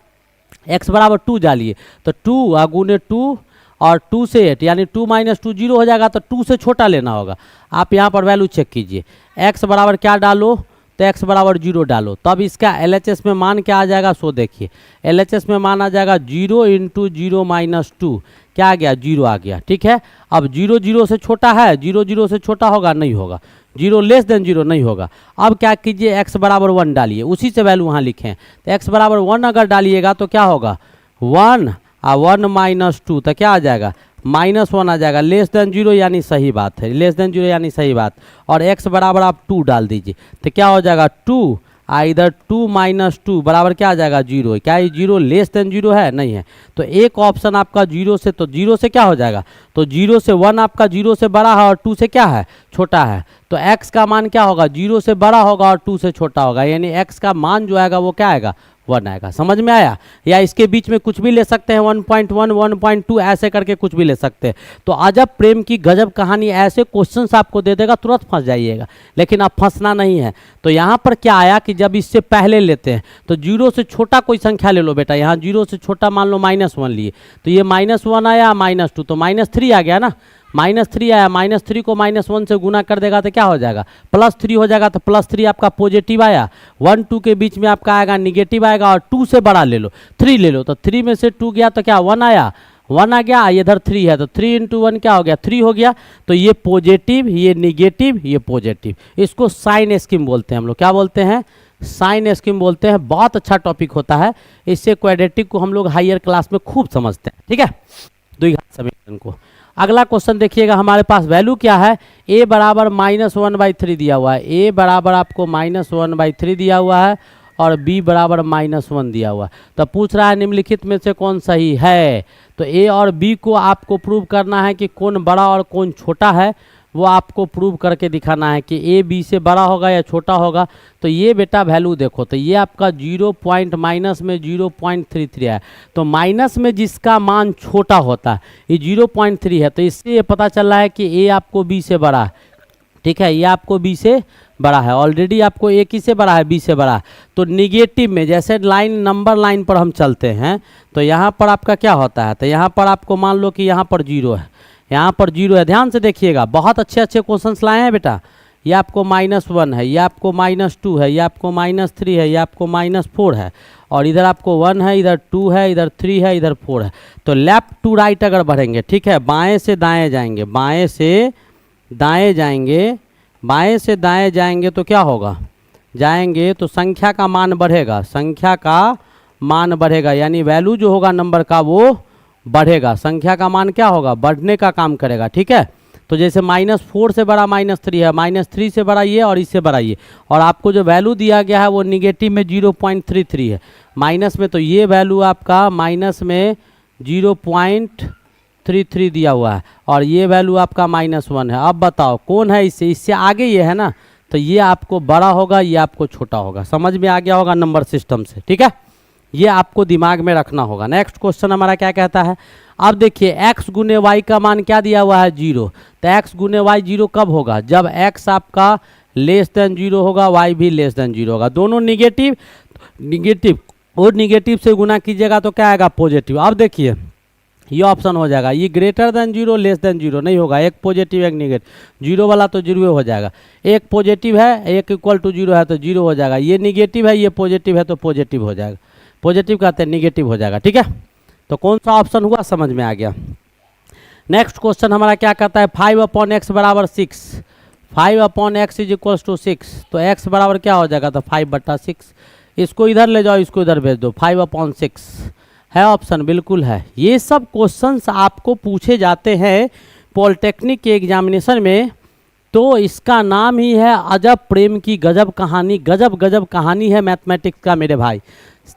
x बराबर 2 डालिए तो 2 गुने 2 और 2 से 8 यानी 2 माइनस 2 0 हो जाएगा, तो 2 से छोटा लेना होगा। आप यहाँ पर वैल्यू चेक कीजिए, x बराबर क्या डालो तो x बराबर 0 डालो, तब इसका LHS में मान क्या आ जाएगा सो देखिए। LHS में मान आ जाएगा 0 इंटू 0 माइनस 2 क्या आ गया 0 आ गया। ठीक है, अब 0 0 से छोटा है, 0 0 से छोटा होगा नहीं होगा, 0 लेस देन 0 नहीं होगा। अब क्या कीजिए x बराबर 1 डालिए, उसी से वैल्यू वहाँ लिखें, तो x बराबर 1 अगर डालिएगा तो क्या होगा 1 और 1 माइनस 2 तो क्या आ जाएगा -1 आ जाएगा। लेस देन 0 यानी सही बात है, लेस देन 0 यानी सही बात। और x बराबर आप 2 डाल दीजिए तो क्या हो जाएगा 2 इधर 2 माइनस 2 बराबर क्या आ जाएगा 0। क्या ये 0 लेस देन 0 है नहीं है, तो एक ऑप्शन आपका 0 से, तो 0 से क्या हो जाएगा तो 0 से 1 आपका 0 से बड़ा है और 2 से क्या है छोटा है, तो x का मान क्या होगा 0 से बड़ा होगा और 2 से छोटा होगा, यानी x का मान जो आएगा वो क्या आएगा 1 आएगा। समझ में आया? या इसके बीच में कुछ भी ले सकते हैं 1.1 1.2 ऐसे करके कुछ भी ले सकते हैं। तो अजब प्रेम की गजब कहानी, ऐसे क्वेश्चंस आपको दे देगा तुरंत फंस जाइएगा, लेकिन अब फंसना नहीं है। तो यहाँ पर क्या आया कि जब इससे पहले लेते हैं तो 0 से छोटा कोई संख्या ले लो बेटा, यहाँ 0 से छोटा मान लो -1 लिए, तो ये -1 आया -2 तो -3 आ गया ना, -3 आया, -3 को -1 से गुना कर देगा तो क्या हो जाएगा +3 हो जाएगा, तो +3 आपका पॉजिटिव आया। 1 2 के बीच में आपका आएगा निगेटिव आएगा, और 2 से बड़ा ले लो 3 ले लो, तो 3 में से 2 गया तो क्या 1 आया, 1 आ गया, इधर 3 है तो 3 इंटू 1 क्या हो गया 3 हो गया। तो ये पॉजिटिव, ये निगेटिव, ये पॉजिटिव, इसको साइन स्कीम बोलते हैं हम लोग। क्या बोलते हैं साइन स्कीम बोलते हैं। बहुत अच्छा टॉपिक होता है, इससे क्वाड्रेटिक को हम लोग हायर क्लास में खूब समझते हैं। ठीक है, द्विघात समीकरण को। अगला क्वेश्चन देखिएगा, हमारे पास वैल्यू क्या है, a बराबर -1/3 दिया हुआ है, a बराबर आपको -1/3 दिया हुआ है और b बराबर -1 दिया हुआ है। तो पूछ रहा है निम्नलिखित में से कौन सही है। तो a और b को आपको प्रूव करना है कि कौन बड़ा और कौन छोटा है, वो आपको प्रूव करके दिखाना है कि a b से बड़ा होगा या छोटा होगा। तो ये बेटा वैल्यू देखो, तो ये आपका 0 पॉइंट माइनस में 0.33 है, तो माइनस में जिसका मान छोटा होता है ये 0.3 है, तो इससे ये पता चल रहा है कि a आपको b से बड़ा है। ठीक है, ये आपको b से बड़ा है, ऑलरेडी आपको a किससे बड़ा है b से बड़ा है। तो निगेटिव में जैसे लाइन नंबर लाइन पर हम चलते हैं तो यहाँ पर आपका क्या होता है, तो यहाँ पर आपको मान लो कि यहाँ पर 0 है, यहाँ पर 0 है। ध्यान से देखिएगा, बहुत अच्छे अच्छे क्वेश्चंस लाए हैं बेटा। ये आपको -1 है, ये आपको -2 है, ये आपको -3 है, ये आपको -4 है, और इधर आपको 1 है, इधर 2 है, इधर 3 है, इधर 4 है। तो लेफ्ट टू राइट अगर बढ़ेंगे, ठीक है, बाएं से दाएं जाएंगे, बाएं से दाएं जाएंगे, बाएं से दाएं जाएंगे तो क्या होगा, जाएंगे तो संख्या का मान बढ़ेगा, संख्या का मान बढ़ेगा, यानी वैल्यू जो होगा नंबर का वो बढ़ेगा, संख्या का मान क्या होगा बढ़ने का काम करेगा। ठीक है, तो जैसे -4 से बड़ा -3 है, -3 से बड़ा ये और इससे बड़ा ये, और आपको जो वैल्यू दिया गया है वो निगेटिव में 0.33 है, माइनस में तो ये वैल्यू आपका माइनस में 0.33 दिया हुआ है, और ये वैल्यू आपका -1 है। अब बताओ कौन है इससे, इससे आगे ये है ना, तो ये आपको बड़ा होगा, ये आपको छोटा होगा। समझ में आ गया होगा नंबर सिस्टम से। ठीक है, ये आपको दिमाग में रखना होगा। नेक्स्ट क्वेश्चन हमारा क्या कहता है, अब देखिए x गुने y का मान क्या दिया हुआ है 0, तो x गुने y 0 कब होगा, जब x आपका लेस देन 0 होगा, y भी लेस देन 0 होगा, दोनों निगेटिव, निगेटिव और निगेटिव से गुना कीजिएगा तो क्या आएगा पॉजिटिव। अब देखिए ये ऑप्शन हो जाएगा, ये ग्रेटर देन 0 लेस देन 0 नहीं होगा, एक पॉजिटिव एक निगेटिव, 0 वाला तो 0 हो जाएगा, एक पॉजिटिव है एक इक्वल टू 0 है तो 0 हो जाएगा, ये निगेटिव है ये पॉजिटिव है तो पॉजिटिव हो जाएगा, पॉजिटिव कहते हैं निगेटिव हो जाएगा। ठीक है, तो कौन सा ऑप्शन हुआ समझ में आ गया। नेक्स्ट क्वेश्चन हमारा क्या कहता है, 5/x बराबर 6, 5/x इज इक्वल टू 6, तो x बराबर क्या हो जाएगा, तो 5/6, इसको इधर ले जाओ इसको इधर भेज दो, 5/6 है ऑप्शन, बिल्कुल है। ये सब क्वेश्चंस आपको पूछे जाते हैं पॉलिटेक्निक के एग्जामिनेशन में, तो इसका नाम ही है अजब प्रेम की गजब कहानी, गजब गजब कहानी है मैथमेटिक्स का मेरे भाई।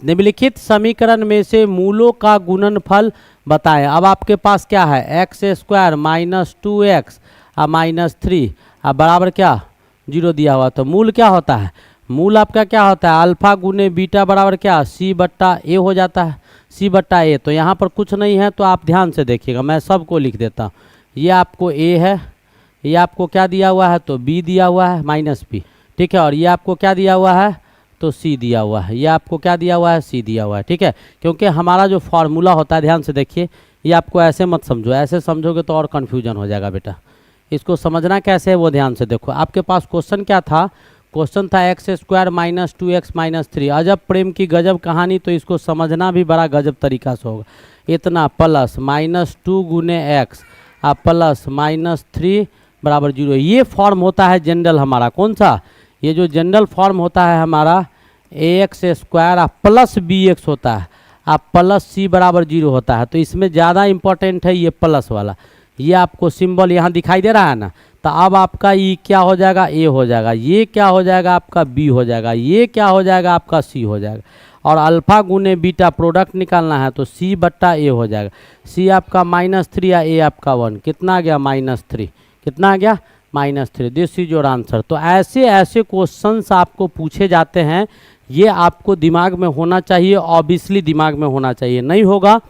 निम्नलिखित समीकरण में से मूलों का गुणनफल बताएं। अब आपके पास क्या है, x² -2x -3 बराबर क्या 0 दिया हुआ, तो मूल क्या होता है, मूल आपका क्या होता है अल्फा गुने बीटा बराबर क्या c/a हो जाता है, c/a। तो यहाँ पर कुछ नहीं है, तो आप ध्यान से देखिएगा, मैं सबको लिख देता हूँ। ये आपको a है, ये आपको क्या दिया हुआ है, तो b दिया हुआ है -b। ठीक है। और ये आपको क्या दिया हुआ है, तो सी दिया हुआ है। ये आपको क्या दिया हुआ है, सी दिया हुआ है। ठीक है, क्योंकि हमारा जो फार्मूला होता है, ध्यान से देखिए, ये आपको ऐसे मत समझो, ऐसे समझोगे तो और कन्फ्यूजन हो जाएगा बेटा। इसको समझना कैसे है वो ध्यान से देखो। आपके पास क्वेश्चन क्या था, क्वेश्चन था x square minus 2x minus 3। अजब प्रेम की गजब कहानी, तो इसको समझना भी बड़ा गजब तरीका से होगा। इतना प्लस माइनस 2 गुने एक्स प्लस माइनस 3 बराबर 0। ये फॉर्म होता है जनरल हमारा, कौन सा, ये जो जनरल फॉर्म होता है हमारा ax स्क्वायर प्लस bx होता है प्लस सी बराबर 0 होता है। तो इसमें ज़्यादा इंपॉर्टेंट है ये प्लस वाला। ये आपको सिंबल यहाँ दिखाई दे रहा है ना, तो अब आपका ई क्या हो जाएगा, ए हो जाएगा। ये क्या हो जाएगा आपका बी हो जाएगा। ये क्या हो जाएगा आपका सी हो जाएगा। और अल्फा गुने बीटा प्रोडक्ट निकालना है तो सी बट्टा ए हो जाएगा। सी आपका -3 या ए आपका 1, कितना आ गया -3, कितना आ गया -3। This is your answer. तो ऐसे ऐसे क्वेश्चंस आपको पूछे जाते हैं, ये आपको दिमाग में होना चाहिए, ऑब्वियसली दिमाग में होना चाहिए, नहीं होगा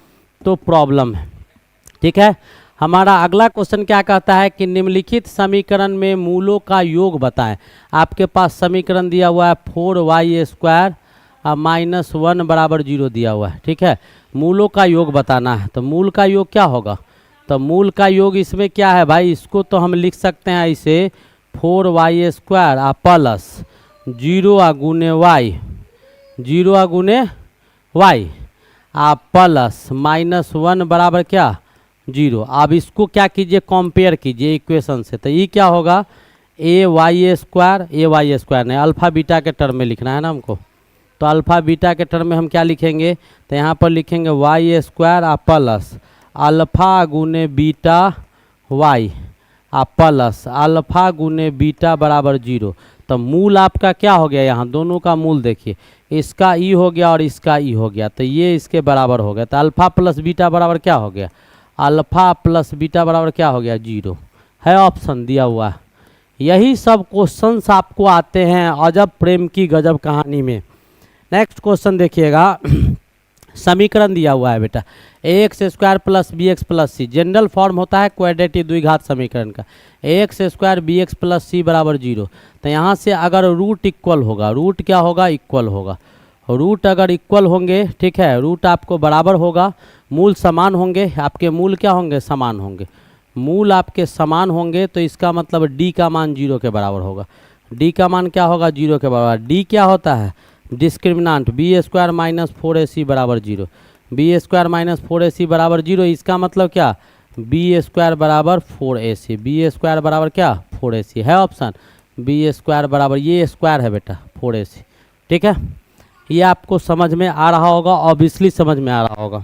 तो प्रॉब्लम है। ठीक है, हमारा अगला क्वेश्चन क्या कहता है कि निम्नलिखित समीकरण में मूलों का योग बताएं। आपके पास समीकरण दिया हुआ है 4y स्क्वायर -1 बराबर 0 दिया हुआ है। ठीक है, मूलों का योग बताना है। तो मूल का योग क्या होगा, तो मूल का योग इसमें क्या है भाई, इसको तो हम लिख सकते हैं ऐसे 4y स्क्वायर प्लस 0 गुने y, 0 गुने y प्लस -1 बराबर क्या 0। अब इसको क्या कीजिए, कंपेयर कीजिए इक्वेशन से। तो ये क्या होगा, ay स्क्वायर नहीं, अल्फ़ा बीटा के टर्म में लिखना है ना हमको। तो अल्फ़ा बीटा के टर्म में हम क्या लिखेंगे, तो यहाँ पर लिखेंगे y स्क्वायर प्लस अल्फ़ा गुने बीटा y प्लस अल्फ़ा गुने बीटा बराबर 0। तो मूल आपका क्या हो गया, यहाँ दोनों का मूल देखिए, इसका ई हो गया और इसका ई हो गया, तो ये इसके बराबर हो गया। तो अल्फ़ा प्लस बीटा बराबर क्या हो गया, अल्फ़ा प्लस बीटा बराबर क्या हो गया 0 है, ऑप्शन दिया हुआ है। यही सब क्वेश्चंस आपको आते हैं अजब प्रेम की गजब कहानी में। नेक्स्ट क्वेश्चन देखिएगा, समीकरण दिया हुआ है बेटा x square plus b x plus c. General form होता है क्वाड्रेटिक द्विघात समीकरण का, x square b x plus c बराबर 0। तो यहाँ से अगर रूट इक्वल होगा, रूट क्या होगा, इक्वल होगा। रूट अगर इक्वल होंगे, ठीक है, रूट आपको बराबर होगा, मूल समान होंगे, आपके मूल क्या होंगे, समान होंगे। मूल आपके समान होंगे तो इसका मतलब डी का मान 0 के बराबर होगा। डी का मान क्या होगा, 0 के बराबर। डी क्या होता है, डिस्क्रिमिनांट बी स्क्वायर माइनस 4ac बराबर 0। बी स्क्वायर माइनस 4ac बराबर 0, इसका मतलब क्या, बी स्क्वायर बराबर 4ac। बी स्क्वायर बराबर क्या 4ac है, ऑप्शन बी स्क्वायर बराबर, ये स्क्वायर है बेटा 4ac। ठीक है, ये आपको समझ में आ रहा होगा, ऑब्वियसली समझ में आ रहा होगा।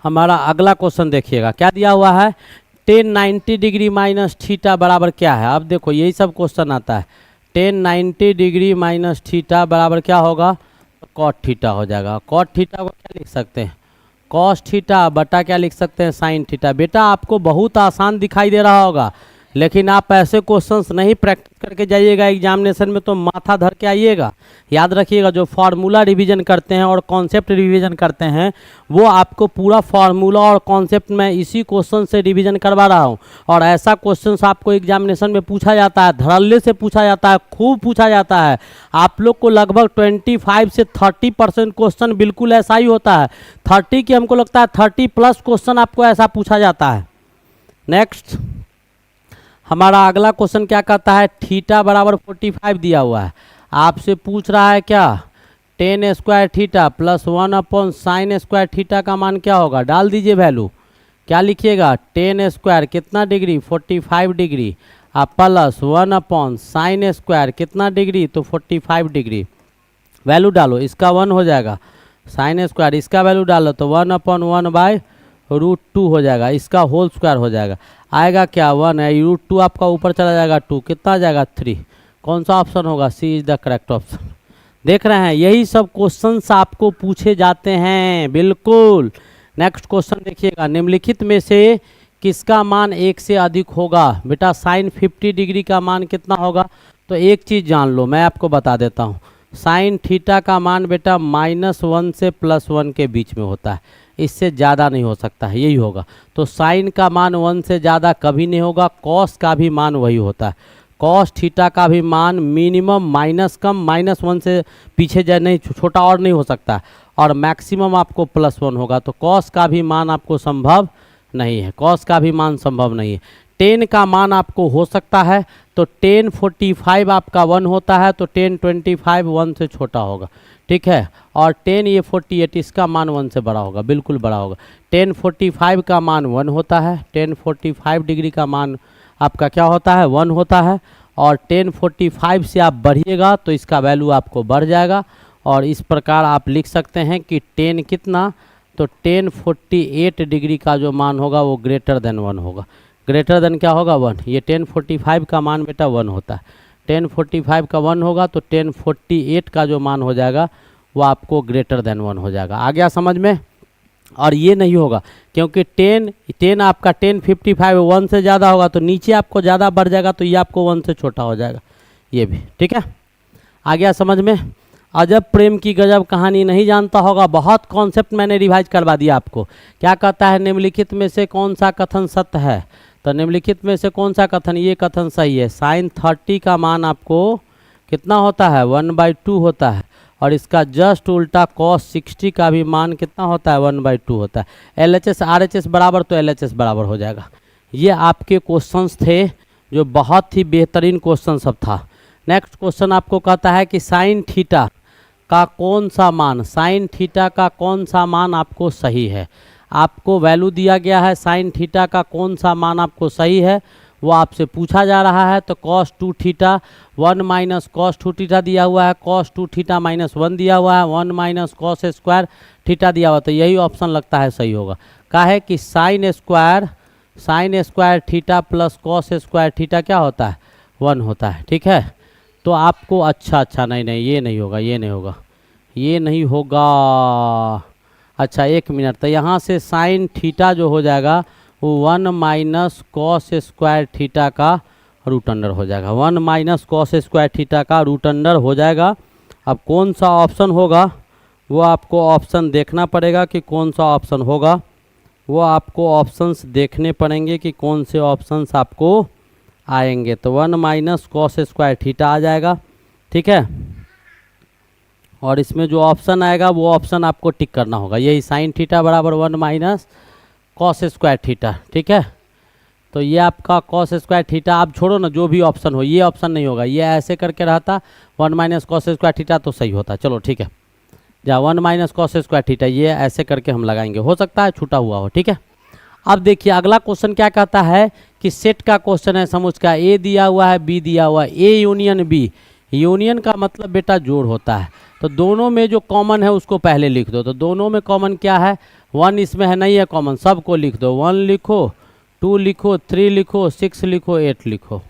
हमारा अगला क्वेश्चन देखिएगा, क्या दिया हुआ है, tan 90 डिग्री माइनस थीटा बराबर क्या है। अब देखो यही सब क्वेश्चन आता है। tan 90 डिग्री माइनस थीटा बराबर क्या होगा, कॉट थीटा हो जाएगा। कॉट थीटा को क्या लिख सकते हैं, कॉस थीटा बटा क्या लिख सकते हैं, साइन थीटा। बेटा आपको बहुत आसान दिखाई दे रहा होगा, लेकिन आप ऐसे क्वेश्चंस नहीं प्रैक्टिस करके जाइएगा एग्जामिनेशन में तो माथा धर के आइएगा। याद रखिएगा, जो फार्मूला रिवीजन करते हैं और कॉन्सेप्ट रिवीजन करते हैं, वो आपको पूरा फार्मूला और कॉन्सेप्ट में इसी क्वेश्चन से रिवीजन करवा रहा हूँ। और ऐसा क्वेश्चंस आपको एग्जामिनेशन में पूछा जाता है, धड़ल्ले से पूछा जाता है, खूब पूछा जाता है। आप लोग को लगभग 25 से 30% क्वेश्चन बिल्कुल ऐसा ही होता है। 30 की हमको लगता है 30+ क्वेश्चन आपको ऐसा पूछा जाता है। नेक्स्ट हमारा अगला क्वेश्चन क्या कहता है, थीटा बराबर 45 दिया हुआ है। आपसे पूछ रहा है क्या, tan square theta plus 1/sin square theta का मान क्या होगा। डाल दीजिए वैल्यू, क्या लिखिएगा, tan स्क्वायर कितना degree 45 degree plus 1/sin square कितना डिग्री, तो 45 डिग्री। वैल्यू डालो, इसका 1 हो जाएगा, sin स्क्वायर इसका वैल्यू डालो तो 1/1/√2 हो जाएगा, इसका होल स्क्वायर हो जाएगा। आएगा क्या 1 है, √2 आपका ऊपर चला जाएगा 2, कितना आ जाएगा 3। कौन सा ऑप्शन होगा, सी इज द करेक्ट ऑप्शन। देख रहे हैं, यही सब क्वेश्चंस आपको पूछे जाते हैं बिल्कुल। नेक्स्ट क्वेश्चन देखिएगा, निम्नलिखित में से किसका मान 1 से अधिक होगा। बेटा साइन 50 डिग्री का मान कितना होगा, तो एक चीज़ जान लो, मैं आपको बता देता हूँ। साइन थीटा का मान बेटा -1 से +1 के बीच में होता है। इससे ज़्यादा नहीं हो सकता है, यही होगा। तो साइन का मान 1 से ज़्यादा कभी नहीं होगा। कॉस का भी मान वही होता है, कॉस थीटा का भी मान मिनिमम माइनस कम -1 से पीछे जाए नहीं, छोटा और नहीं हो सकता, और मैक्सिमम आपको +1 होगा। तो कॉस का भी मान आपको संभव नहीं है, कॉस का भी मान संभव नहीं है। टेन का मान आपको हो सकता है, तो 1045 आपका 1 होता है, तो 1025 1 से छोटा होगा, ठीक है। और 10 ये 48 इसका मान 1 से बड़ा होगा, बिल्कुल बड़ा होगा। 1045 का मान 1 होता है, 1045 डिग्री का मान आपका क्या होता है, 1 होता है। और 1045 से आप बढ़िएगा तो इसका वैल्यू आपको बढ़ जाएगा, और इस प्रकार आप लिख सकते हैं कि 10 कितना, तो 1048 डिग्री का जो मान होगा वो ग्रेटर देन 1 होगा। ग्रेटर देन क्या होगा, 1। ये 1045 का मान बेटा 1 होता है, 1045 का 1 होगा, तो 1048 का जो मान हो जाएगा वो आपको ग्रेटर देन 1 हो जाएगा। आ गया समझ में। और ये नहीं होगा क्योंकि 10 आपका 1055 1 से ज़्यादा होगा, तो नीचे आपको ज़्यादा बढ़ जाएगा, तो ये आपको 1 से छोटा हो जाएगा, ये भी, ठीक है। आ गया समझ में। अजब प्रेम की गजब कहानी नहीं जानता होगा, बहुत कॉन्सेप्ट मैंने रिवाइज करवा दिया आपको। क्या कहता है, निम्नलिखित में से कौन सा कथन सत्य है, तो निम्नलिखित में से कौन सा कथन, ये कथन सही है। साइन 30 का मान आपको कितना होता है, 1/2 होता है, और इसका जस्ट उल्टा cos 60 का भी मान कितना होता है, 1/2 होता है। LHS RHS बराबर, तो LHS बराबर हो जाएगा। ये आपके क्वेश्चंस थे जो बहुत ही बेहतरीन क्वेश्चन सब था। नेक्स्ट क्वेश्चन आपको कहता है कि साइन थीटा का कौन सा मान, साइन थीटा का कौन सा मान आपको सही है। आपको वैल्यू दिया गया है, साइन थीटा का कौन सा मान आपको सही है वो आपसे पूछा जा रहा है। तो cos 2 theta 1 minus cos 2 theta दिया हुआ है, cos 2 थीटा -1 दिया हुआ है, 1 माइनस cos स्क्वायर थीटा दिया हुआ है, तो यही ऑप्शन लगता है सही होगा। क्या है कि sine square theta plus cos square theta क्या होता है, 1 होता है, ठीक है। तो आपको अच्छा नहीं ये नहीं होगा, ये नहीं होगा, ये नहीं होगा। अच्छा 1 मिनट, तो यहाँ से साइन थीटा जो हो जाएगा वो 1 माइनस कॉस स्क्वायर थीटा का रूट अंडर हो जाएगा, 1 माइनस कॉस स्क्वायर थीटा का रूट अंडर हो जाएगा। अब कौन सा ऑप्शन होगा वो आपको ऑप्शन देखना पड़ेगा कि कौन सा ऑप्शन होगा, वो आपको ऑप्शंस देखने पड़ेंगे कि कौन से ऑप्शंस आपको आएंगे। तो 1 माइनस कॉस स्क्वायर थीटा आ जाएगा, ठीक है। और इसमें जो ऑप्शन आएगा वो ऑप्शन आपको टिक करना होगा, यही साइन थीटा बराबर 1 माइनस कॉस स्क्वायर थीटा, ठीक है। तो ये आपका कॉस स्क्वायर थीटा, आप छोड़ो ना, जो भी ऑप्शन हो, ये ऑप्शन नहीं होगा, ये ऐसे करके रहता 1 माइनस कॉस स्क्वायर थीटा तो सही होता। चलो ठीक है, जहाँ 1 माइनस कॉस स्क्वायर थीटा ये ऐसे करके हम लगाएंगे, हो सकता है छूटा हुआ हो, ठीक है। अब देखिए अगला क्वेश्चन क्या कहता है कि सेट का क्वेश्चन है, समुच्चय का ए दिया हुआ है, बी दिया हुआ है, ए यूनियन बी। यूनियन का मतलब बेटा जोड़ होता है, तो दोनों में जो कॉमन है उसको पहले लिख दो। तो दोनों में कॉमन क्या है, 1 इसमें है, नहीं है कॉमन, सबको लिख दो। 1 लिखो, 2 लिखो, 3 लिखो, 6 लिखो, 8 लिखो,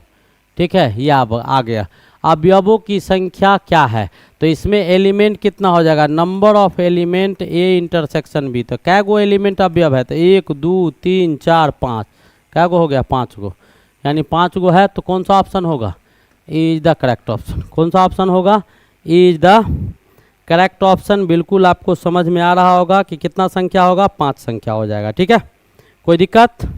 ठीक है। ये अब आ गया। अवयवों की संख्या क्या है, तो इसमें एलिमेंट कितना हो जाएगा, number of element A intersection B. तो कै गो एलिमेंट अवयव है, तो 1 2 3 4 5, कै गो हो गया, 5 गो, यानी 5 गो है। तो कौन सा ऑप्शन होगा, इज द करेक्ट ऑप्शन। कौन सा ऑप्शन होगा, इज द करेक्ट ऑप्शन। बिल्कुल आपको समझ में आ रहा होगा कि कितना संख्या होगा, 5 संख्या हो जाएगा, ठीक है, कोई दिक्कत।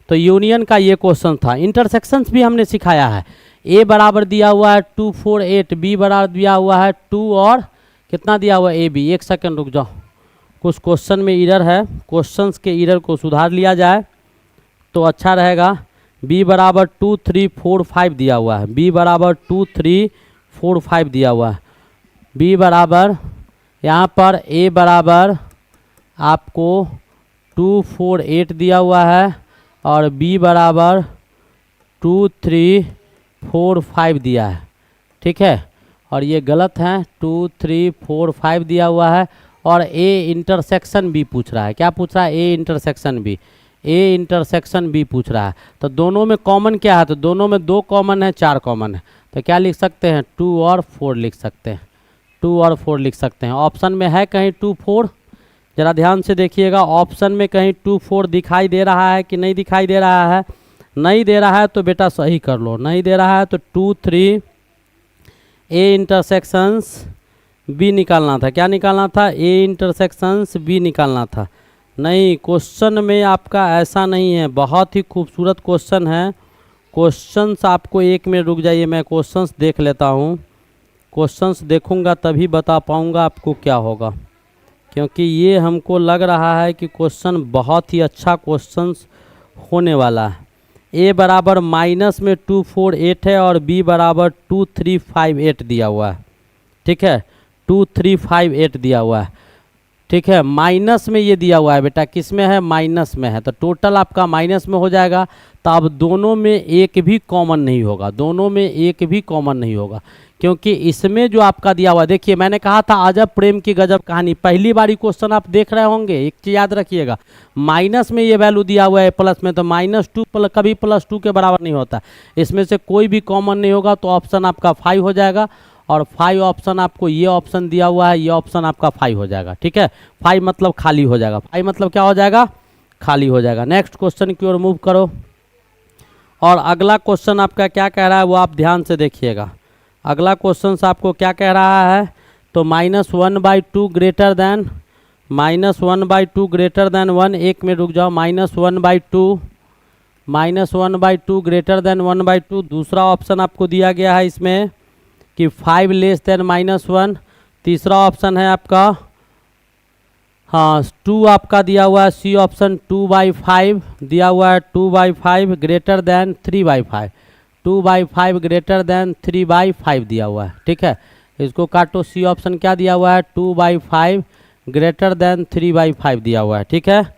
तो यूनियन का ये क्वेश्चन था। इंटरसेक्शंस भी हमने सिखाया है। ए बराबर दिया हुआ है 2 4 8, बी बराबर दिया हुआ है 2 और कितना दिया हुआ है, ए बी। 1 सेकंड रुक जाओ, कुछ क्वेश्चन में एरर है, क्वेश्चंस के एरर को सुधार लिया जाए तो अच्छा रहेगा। बी बराबर 2 3 4 5 दिया हुआ है, बी बराबर 2 3 4 5 दिया हुआ है। बी बराबर यहाँ पर ए बराबर आपको 2 4 8 दिया हुआ है, और बी बराबर 2 3 4 5 दिया है, ठीक है। और ये गलत है, 2 3 4 5 दिया हुआ है, और ए इंटरसेक्शन बी पूछ रहा है। क्या पूछ रहा है, A intersection B, A intersection B पूछ रहा है। तो दोनों में कॉमन क्या है, तो दोनों में 2 कॉमन है, 4 कॉमन है। तो क्या लिख सकते हैं, 2 और 4 लिख सकते हैं, 2 और 4 लिख सकते हैं। ऑप्शन में है कहीं 2 4, ज़रा ध्यान से देखिएगा, ऑप्शन में कहीं 2 4 दिखाई दे रहा है कि नहीं दिखाई दे रहा है। नहीं दे रहा है तो बेटा सही कर लो, नहीं दे रहा है तो 2 3 ए इंटरसेक्शंस बी निकालना था। क्या निकालना था, ए इंटरसेक्शंस बी निकालना था। नहीं, क्वेश्चन में आपका ऐसा नहीं है, बहुत ही खूबसूरत क्वेश्चन है। क्वेश्चंस आपको 1 मिनट रुक जाइए, मैं क्वेश्चंस देख लेता हूँ। क्वेश्चंस देखूंगा तभी बता पाऊंगा आपको क्या होगा, क्योंकि ये हमको लग रहा है कि क्वेश्चन बहुत ही अच्छा क्वेश्चंस होने वाला है। ए बराबर माइनस में 248 है और बी बराबर 2358 दिया हुआ है। ठीक है, 2358 दिया हुआ है। ठीक है, माइनस में ये दिया हुआ है बेटा, किस में है? माइनस में है, तो टोटल आपका माइनस में हो जाएगा। तो अब दोनों में एक भी कॉमन नहीं होगा, दोनों में एक भी कॉमन नहीं होगा, क्योंकि इसमें जो आपका दिया हुआ, देखिए मैंने कहा था अजब प्रेम की गजब कहानी, पहली बारी क्वेश्चन आप देख रहे होंगे। एक चीज़ याद रखिएगा, माइनस में ये वैल्यू दिया हुआ है प्लस में, तो -2 कभी +2 के बराबर नहीं होता। इसमें से कोई भी कॉमन नहीं होगा, तो ऑप्शन आपका 5 हो जाएगा। और 5 ऑप्शन आपको ये ऑप्शन दिया हुआ है, ये ऑप्शन आपका 5 हो जाएगा। ठीक है, 5 मतलब खाली हो जाएगा, 5 मतलब क्या हो जाएगा? खाली हो जाएगा। नेक्स्ट क्वेश्चन की ओर मूव करो। और अगला क्वेश्चन आपका क्या कह रहा है वो आप ध्यान से देखिएगा। अगला क्वेश्चन आपको क्या कह रहा है? तो -1/2 ग्रेटर देन -1/2 ग्रेटर देन 1। एक में रुक जाओ, -1/2 ग्रेटर देन 1/2। दूसरा ऑप्शन आपको दिया गया है इसमें कि 5 लेस देन -1। तीसरा ऑप्शन है आपका, हाँ 2 आपका दिया हुआ है, सी ऑप्शन 2/5 दिया हुआ है, 2/5 ग्रेटर देन 3/5, 2/5 ग्रेटर देन 3/5 दिया हुआ है। ठीक है, इसको काटो, सी ऑप्शन क्या दिया हुआ है? 2/5 ग्रेटर देन 3/5 दिया हुआ है। ठीक है,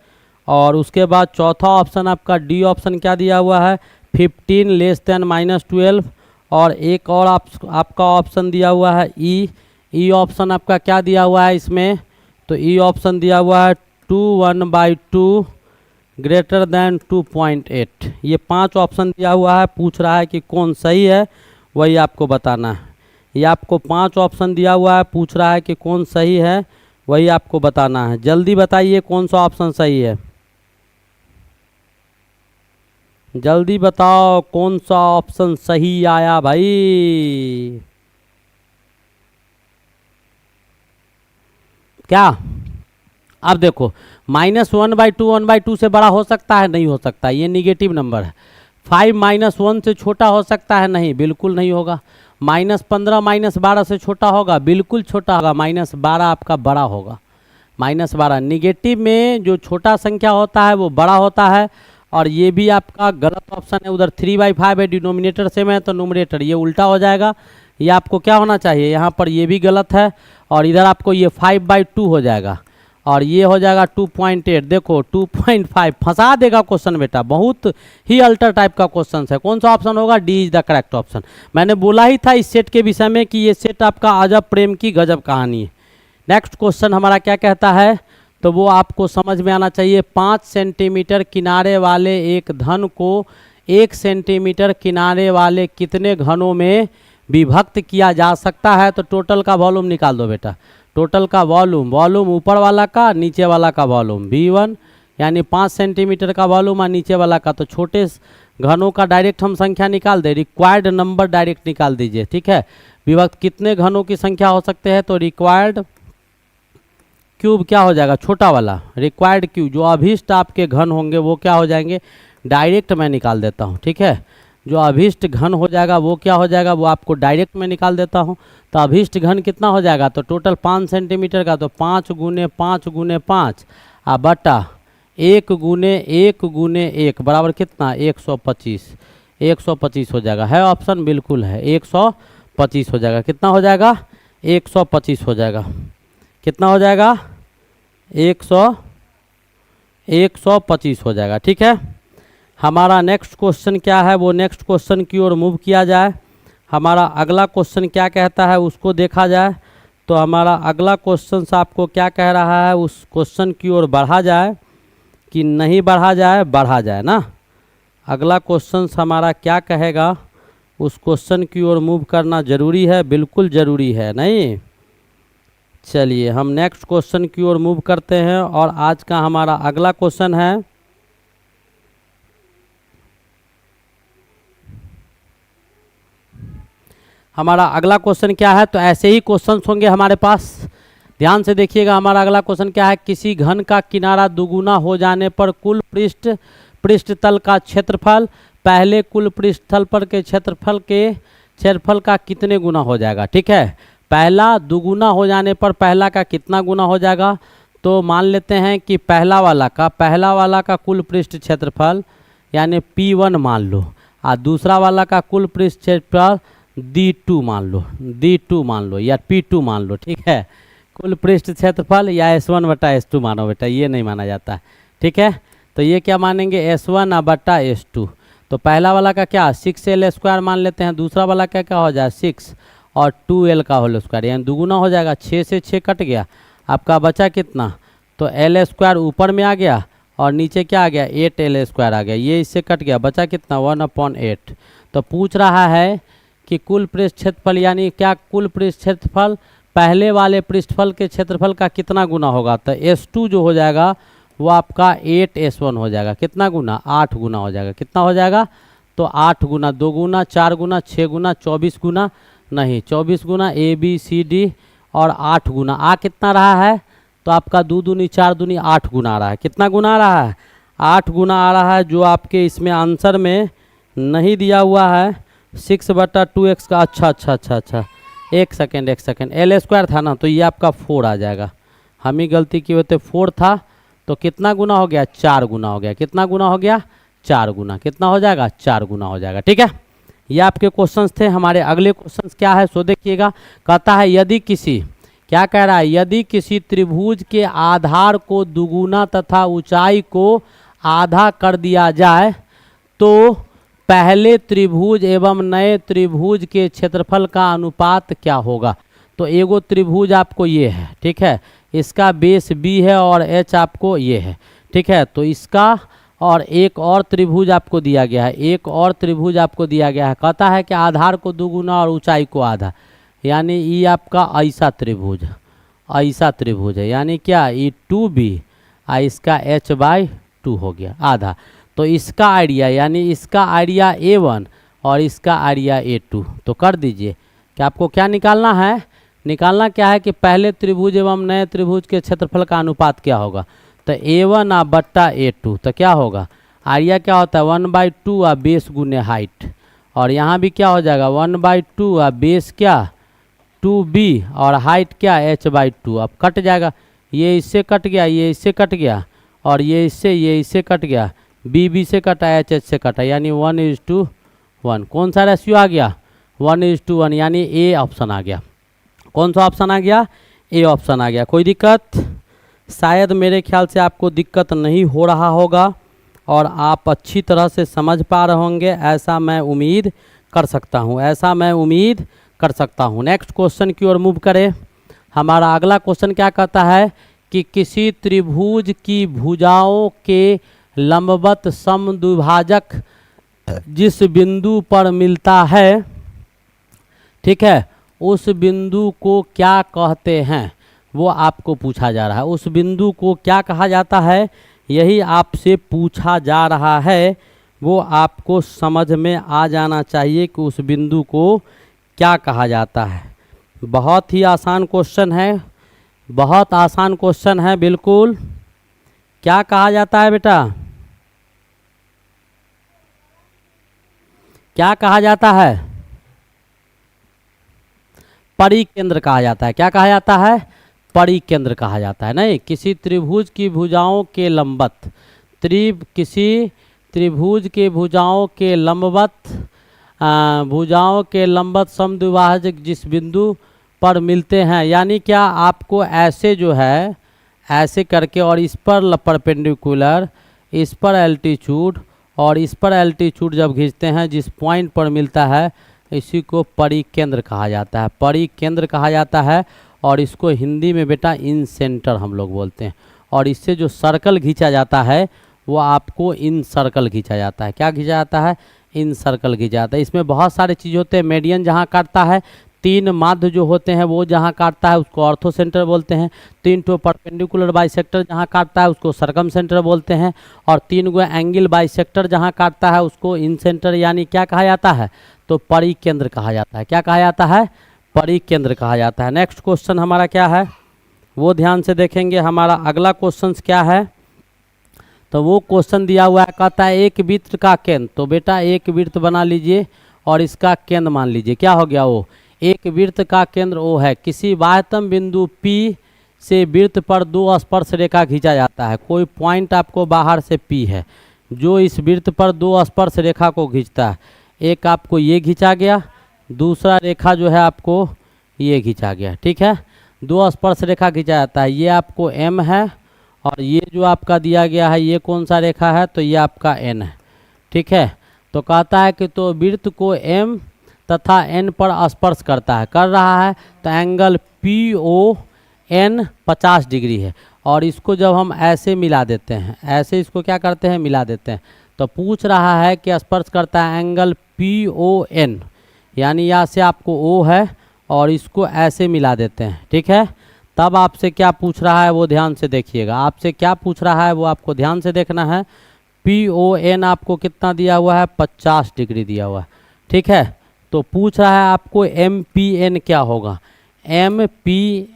और उसके बाद चौथा ऑप्शन आपका डी ऑप्शन क्या दिया हुआ है? 15 लेस देन -12। और एक और आपका ऑप्शन दिया हुआ है ई ऑप्शन आपका क्या दिया हुआ है इसमें? तो ई ऑप्शन दिया हुआ है 1/2 ग्रेटर देन 2.8। ये 5 ऑप्शन दिया हुआ है, पूछ रहा है कि कौन सही है, वही आपको बताना है। ये आपको 5 ऑप्शन दिया हुआ है, पूछ रहा है कि कौन सही है, वही आपको बताना है। जल्दी बताइए कौन सा ऑप्शन सही है, जल्दी बताओ कौन सा ऑप्शन सही आया भाई। क्या? अब देखो, -1/2 1/2 से बड़ा हो सकता है? नहीं हो सकता, ये निगेटिव नंबर है। 5 -1 से छोटा हो सकता है? नहीं, बिल्कुल नहीं होगा। -15 -12 से छोटा होगा? बिल्कुल छोटा होगा। -12 आपका बड़ा होगा। -12 निगेटिव में जो छोटा संख्या होता है वो बड़ा होता है। और ये भी आपका गलत ऑप्शन है, उधर 3/5 है, डिनोमिनेटर सेम है, तो नोमिनेटर ये उल्टा हो जाएगा। ये आपको क्या होना चाहिए? यहाँ पर ये भी गलत है, और इधर आपको ये 5/2 हो जाएगा, और ये हो जाएगा 2.8। देखो 2.5 फंसा देगा क्वेश्चन बेटा, बहुत ही अल्टर टाइप का क्वेश्चन है। कौन सा ऑप्शन होगा? D is the correct option. मैंने बोला ही था इस सेट के विषय में कि ये सेट आपका अजब प्रेम की गजब कहानी है। नेक्स्ट क्वेश्चन हमारा क्या कहता है, तो वो आपको समझ में आना चाहिए। 5 सेंटीमीटर किनारे वाले एक धन को 1 सेंटीमीटर किनारे वाले कितने घनों में विभक्त किया जा सकता है? तो टोटल का वॉल्यूम निकाल दो बेटा। टोटल का वॉल्यूम ऊपर वाला का नीचे वाला का वॉल्यूम V1, यानी 5 सेंटीमीटर का वॉल्यूम और नीचे वाला का। तो छोटे घनों का डायरेक्ट हम संख्या निकाल दे, रिक्वायर्ड नंबर डायरेक्ट निकाल दीजिए। ठीक है, विभक्त कितने घनों की संख्या हो सकते हैं? तो रिक्वायर्ड क्यूब क्या हो जाएगा? छोटा वाला रिक्वायर्ड क्यूब, जो अभीष्ट आपके घन होंगे वो क्या हो जाएंगे? डायरेक्ट मैं निकाल देता हूँ। ठीक है, जो अभीष्ट घन हो जाएगा वो क्या हो जाएगा? वो आपको डायरेक्ट में निकाल देता हूँ। तो अभीष्ट घन कितना हो जाएगा? तो टोटल 5 सेंटीमीटर का, तो 5 × 5 × 5 बटा 1 × 1 × 1 बराबर कितना? 125। 125 हो जाएगा। है ऑप्शन? बिल्कुल है, 125 हो जाएगा। कितना हो जाएगा? 125 हो जाएगा। कितना हो जाएगा? 125 हो जाएगा। ठीक है, हमारा नेक्स्ट क्वेश्चन क्या है, वो नेक्स्ट क्वेश्चन की ओर मूव किया जाए। हमारा अगला क्वेश्चन क्या कहता है उसको देखा जाए। तो हमारा अगला क्वेश्चन आपको क्या कह रहा है, उस क्वेश्चन की ओर बढ़ा जाए कि नहीं बढ़ा जाए? बढ़ा जाए ना। अगला क्वेश्चन हमारा क्या कहेगा, उस क्वेश्चन की ओर मूव करना जरूरी है, बिल्कुल ज़रूरी है। नहीं, चलिए हम नेक्स्ट क्वेश्चन की ओर मूव करते हैं। और आज का हमारा अगला क्वेश्चन है, हमारा अगला क्वेश्चन क्या है? तो ऐसे ही क्वेश्चंस होंगे हमारे पास, ध्यान से देखिएगा, हमारा अगला क्वेश्चन क्या है, किसी घन का किनारा दुगुना हो जाने पर कुल पृष्ठतल का क्षेत्रफल पहले कुल पृष्ठतल पर के क्षेत्रफल का कितने गुना हो जाएगा। ठीक है, पहला दुगुना हो जाने पर पहला का कितना गुना हो जाएगा। तो मान लेते हैं कि पहला वाला का कुल पृष्ठ क्षेत्रफल यानी P1 मान लो, और दूसरा वाला का कुल पृष्ठ क्षेत्रफल D2 मान लो या P2 मान लो। ठीक है, कुल पृष्ठ क्षेत्रफल या S1 बटा S2 मानो बेटा, ये नहीं माना जाता है। ठीक है, तो ये क्या मानेंगे, S1 बटा S2। तो पहला वाला का क्या 6L² मान लेते हैं, दूसरा वाला का क्या हो जाए 6 और 2L का होल स्क्वायर, यानी दुगुना हो जाएगा। 6 से 6 कट गया, आपका बचा कितना, तो L² ऊपर में आ गया और नीचे क्या आ गया 8L² आ गया, ये इससे कट गया, बचा कितना 1/8। तो पूछ रहा है कि कुल पृष्ठ क्षेत्रफल यानी क्या, कुल पृष्ठ क्षेत्रफल पहले वाले पृष्ठफल के क्षेत्रफल का कितना गुना होगा। तो S2 जो हो जाएगा वो आपका 8S1 हो जाएगा, कितना गुना 8 गुना हो जाएगा। कितना हो जाएगा, तो 8 गुना, 2 गुना, 4 गुना, 6 गुना, 24 गुना नहीं 24 गुना ABCD और 8 गुना। आ कितना रहा है, तो आपका 2 दूनी 4 दूनी 8 गुना आ रहा है। कितना गुना आ रहा है, 8 गुना आ रहा है, जो आपके इसमें आंसर में नहीं दिया हुआ है 6/2x का। अच्छा, एक सेकेंड L² था ना, तो ये आपका 4 आ जाएगा, हम ही गलती की होते 4 था, तो कितना गुना हो गया 4 गुना हो गया। कितना गुना हो गया 4 गुना, कितना हो जाएगा 4 गुना हो जाएगा। ठीक है, ये आपके क्वेश्चंस थे। हमारे अगले क्वेश्चंस क्या है सो देखिएगा, कहता है यदि किसी, क्या कह रहा है, यदि किसी त्रिभुज के आधार को दुगुना तथा ऊंचाई को आधा कर दिया जाए तो पहले त्रिभुज एवं नए त्रिभुज के क्षेत्रफल का अनुपात क्या होगा। तो एगो त्रिभुज आपको ये है, ठीक है, इसका बेस B है और H आपको ये है। ठीक है, तो इसका और एक और त्रिभुज आपको दिया गया है, कहता है कि आधार को दुगुना और ऊंचाई को आधा, यानी ये आपका ऐसा त्रिभुज है, यानी क्या ये 2B और इसका H/2 हो गया आधा। तो इसका आइडिया यानी इसका आइडिया A1 और इसका आइडिया A2। तो कर दीजिए कि आपको क्या निकालना है, क्या है कि पहले त्रिभुज एवं नए त्रिभुज के क्षेत्रफल का अनुपात क्या होगा। तो A1 बट्टा A2, तो क्या होगा, आइडिया क्या होता है 1/2 और बेस गुने हाइट, और यहाँ भी क्या हो जाएगा 1/2 और बेस क्या 2B और हाइट क्या H/2। अब कट जाएगा, ये इससे कट गया, ये इससे कट गया, और ये इससे कट गया, B से कटा, H से कटा, यानी 1:1। कौन सा रेशियो आ गया 1:1, यानी A ऑप्शन आ गया। कौन सा ऑप्शन आ गया, A ऑप्शन आ गया। कोई दिक्कत, शायद मेरे ख्याल से आपको दिक्कत नहीं हो रहा होगा और आप अच्छी तरह से समझ पा रहे होंगे, ऐसा मैं उम्मीद कर सकता हूँ। नेक्स्ट क्वेश्चन की ओर मूव करें। हमारा अगला क्वेश्चन क्या कहता है कि किसी त्रिभुज की भुजाओं के लंबवत समद्विभाजक जिस बिंदु पर मिलता है, ठीक है, उस बिंदु को क्या कहते हैं, वो आपको पूछा जा रहा है। उस बिंदु को क्या कहा जाता है, यही आपसे पूछा जा रहा है। वो आपको समझ में आ जाना चाहिए कि उस बिंदु को क्या कहा जाता है। बहुत ही आसान क्वेश्चन है, बिल्कुल। क्या कहा जाता है बेटा, क्या कहा जाता है, परिकेंद्र कहा जाता है। क्या कहा जाता है, परिकेंद्र कहा जाता है। नहीं, किसी त्रिभुज की भुजाओं के लंबवत, किसी त्रिभुज के भुजाओं के लंबवत समद्विभाजक जिस बिंदु पर मिलते हैं, यानी क्या आपको ऐसे जो है ऐसे करके और इस पर परपेंडिकुलर, इस पर एल्टीट्यूड और इस पर एल्टीट्यूड जब खींचते हैं, जिस पॉइंट पर मिलता है, इसी को परिकेंद्र कहा जाता है। और इसको हिंदी में बेटा इन सेंटर हम लोग बोलते हैं। और इससे जो सर्कल खींचा जाता है वो आपको इन सर्कल खींचा जाता है। क्या खींचा जाता है, इन सर्कल खींचा जाता है। इसमें बहुत सारे चीज़ होते हैं, मीडियन जहाँ काटता है, 3 माध्य जो होते हैं वो जहाँ काटता है उसको ऑर्थो सेंटर बोलते हैं, 3 ठो परपेंडिकुलर बाइसेक्टर जहाँ काटता है उसको सरकम सेंटर बोलते हैं, और 3 गो एंगल बाइसेक्टर जहाँ काटता है उसको इन सेंटर यानी क्या कहा जाता है, तो परिकेंद्र कहा जाता है। क्या कहा जाता है, परिकेंद्र कहा जाता है। नेक्स्ट क्वेश्चन हमारा क्या है वो ध्यान से देखेंगे। हमारा अगला क्वेश्चन क्या है, तो वो क्वेश्चन दिया हुआ है, कहता है एक वृत्त का केंद्र। तो बेटा एक वृत्त बना लीजिए और इसका केंद्र मान लीजिए क्या हो गया, वो एक वृत्त का केंद्र ओ है। किसी बाह्यतम बिंदु P से वृत्त पर दो स्पर्श रेखा खींचा जाता है। कोई पॉइंट आपको बाहर से P है जो इस वृत्त पर दो स्पर्श रेखा को खींचता है। एक आपको ये खींचा गया, दूसरा रेखा जो है आपको ये खींचा गया, ठीक है। दो स्पर्श रेखा खींचा जाता है, ये आपको M है और ये जो आपका दिया गया है ये कौन सा रेखा है, तो ये आपका N है, ठीक है। तो कहता है कि तो वृत्त को M तथा N पर स्पर्श करता है, कर रहा है, तो एंगल PON 50 डिग्री है। और इसको जब हम ऐसे मिला देते हैं, ऐसे इसको क्या करते हैं, मिला देते हैं, तो पूछ रहा है कि स्पर्श करता है एंगल PON, यानी यहाँ से आपको O है और इसको ऐसे मिला देते हैं, ठीक है। तब आपसे क्या पूछ रहा है वो ध्यान से देखिएगा। आपसे क्या पूछ रहा है वो आपको ध्यान से देखना है। PON आपको कितना दिया हुआ है, 50 डिग्री दिया हुआ है, ठीक है। तो पूछ रहा है आपको MPN क्या होगा, MPN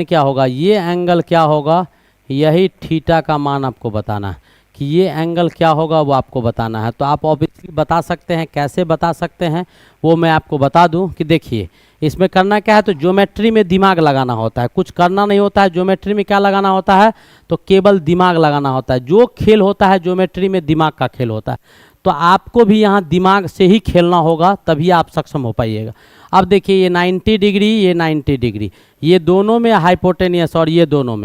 क्या होगा, ये एंगल क्या होगा, यही थीटा का मान आपको बताना है कि ये एंगल क्या होगा वो आपको बताना है। तो आप ऑब्वियसली बता सकते हैं, कैसे बता सकते हैं वो मैं आपको बता दूं कि देखिए इसमें करना क्या है, तो ज्योमेट्री में दिमाग लगाना होता है, कुछ करना नहीं होता है। ज्योमेट्री में क्या लगाना होता है, तो केवल दिमाग लगाना होता है। जो खेल होता है ज्योमेट्री में दिमाग का खेल होता है, तो आपको भी यहाँ दिमाग से ही खेलना होगा, तभी आप सक्षम हो पाइएगा। अब देखिए ये 90 डिग्री, ये 90 डिग्री, ये दोनों में हाइपोटेनियस और ये दोनों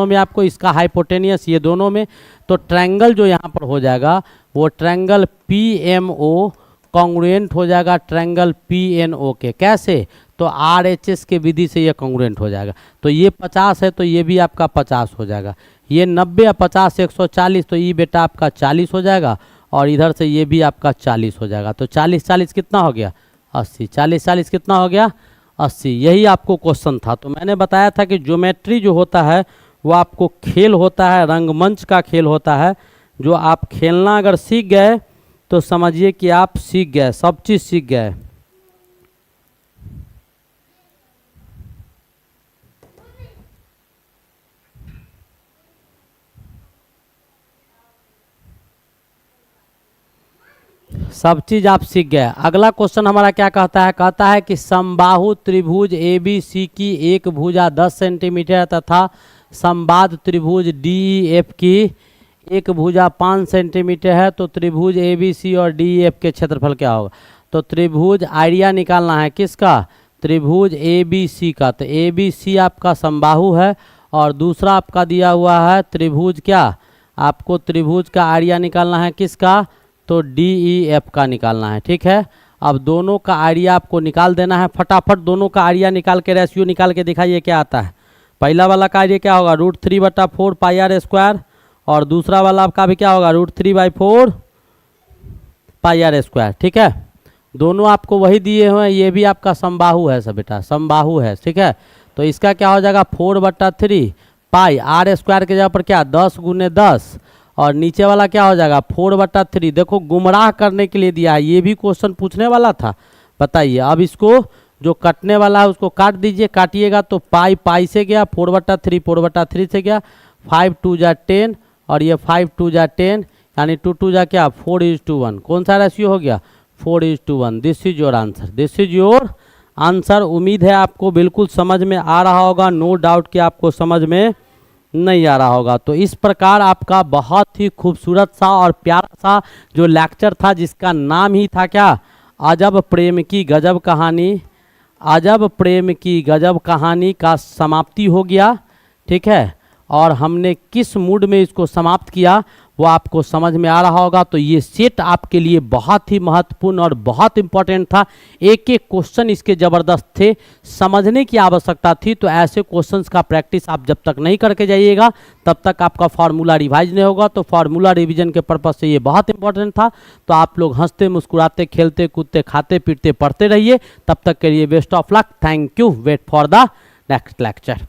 में आपको इसका हाइपोटेनियस, ये दोनों में, तो ट्रायंगल जो यहाँ पर हो जाएगा वो ट्रायंगल PMO कॉन्ग्रुएंट हो जाएगा ट्रायंगल PNO के। कैसे, तो RHS के विधि से ये कॉन्ग्रुएंट हो जाएगा। तो ये 50 है तो ये भी आपका 50 हो जाएगा। ये 90 या 50 140, तो ये बेटा आपका 40 हो जाएगा और इधर से ये भी आपका 40 हो जाएगा। तो 40 40 कितना हो गया, 80। 40 40 कितना हो गया, 80। यही आपको क्वेश्चन था। तो मैंने बताया था कि ज्योमेट्री जो होता है वो आपको खेल होता है, रंगमंच का खेल होता है। जो आप खेलना अगर सीख गए तो समझिए कि आप सीख गए, सब चीज़ सीख गए। सब चीज़ आप सीख गए। अगला क्वेश्चन हमारा क्या कहता है, कहता है कि समबाहु त्रिभुज ABC की एक भुजा 10 सेंटीमीटर तथा समबाद त्रिभुज DEF की एक भुजा 5 सेंटीमीटर है, तो त्रिभुज ABC और DEF के क्षेत्रफल क्या होगा। तो त्रिभुज आइडिया निकालना है किसका, त्रिभुज ABC का। तो ABC आपका समबाहु है और दूसरा आपका दिया हुआ है त्रिभुज क्या, आपको त्रिभुज का आइडिया निकालना है किसका, तो DEF का निकालना है, ठीक है। अब दोनों का आइडिया आपको निकाल देना है, फटाफट दोनों का आइडिया निकाल के रेशियो निकाल के दिखाइए क्या आता है। पहला वाला का आइडिया क्या होगा, √3/4 πr², और दूसरा वाला आपका भी क्या होगा, √3/4 πr², ठीक है। दोनों आपको वही दिए हुए हैं, ये भी आपका समबाहु है सब बेटा, समबाहु है, ठीक है। तो इसका क्या हो जाएगा 4/3 पाई, r² के जगह पर क्या 10 × 10, और नीचे वाला क्या हो जाएगा 4/3। देखो गुमराह करने के लिए दिया है, ये भी क्वेश्चन पूछने वाला था, बताइए। अब इसको जो कटने वाला है उसको काट दीजिए, काटिएगा तो पाई से गया, 4/3 से गया, 5 × 2 = 10 और ये 5 × 2 = 10, यानी 2 × 2 = क्या 4:1। कौन सा रेशियो हो गया 4:1। This is your answer, this is your answer. उम्मीद है आपको बिल्कुल समझ में आ रहा होगा, नो डाउट कि आपको समझ में नहीं आ रहा होगा। तो इस प्रकार आपका बहुत ही खूबसूरत सा और प्यारा सा जो लेक्चर था, जिसका नाम ही था क्या, अजब प्रेम की गजब कहानी, अजब प्रेम की गजब कहानी का समाप्ति हो गया, ठीक है। और हमने किस मूड में इसको समाप्त किया वो आपको समझ में आ रहा होगा। तो ये सेट आपके लिए बहुत ही महत्वपूर्ण और बहुत इंपॉर्टेंट था। एक एक क्वेश्चन इसके ज़बरदस्त थे, समझने की आवश्यकता थी। तो ऐसे क्वेश्चंस का प्रैक्टिस आप जब तक नहीं करके जाइएगा तब तक आपका फार्मूला रिवाइज नहीं होगा। तो फार्मूला रिवीजन के पर्पज़ से ये बहुत इंपॉर्टेंट था। तो आप लोग हंसते मुस्कुराते खेलते कूदते खाते पीते पढ़ते रहिए। तब तक के लिए best of luck, thank you, wait for the next lecture.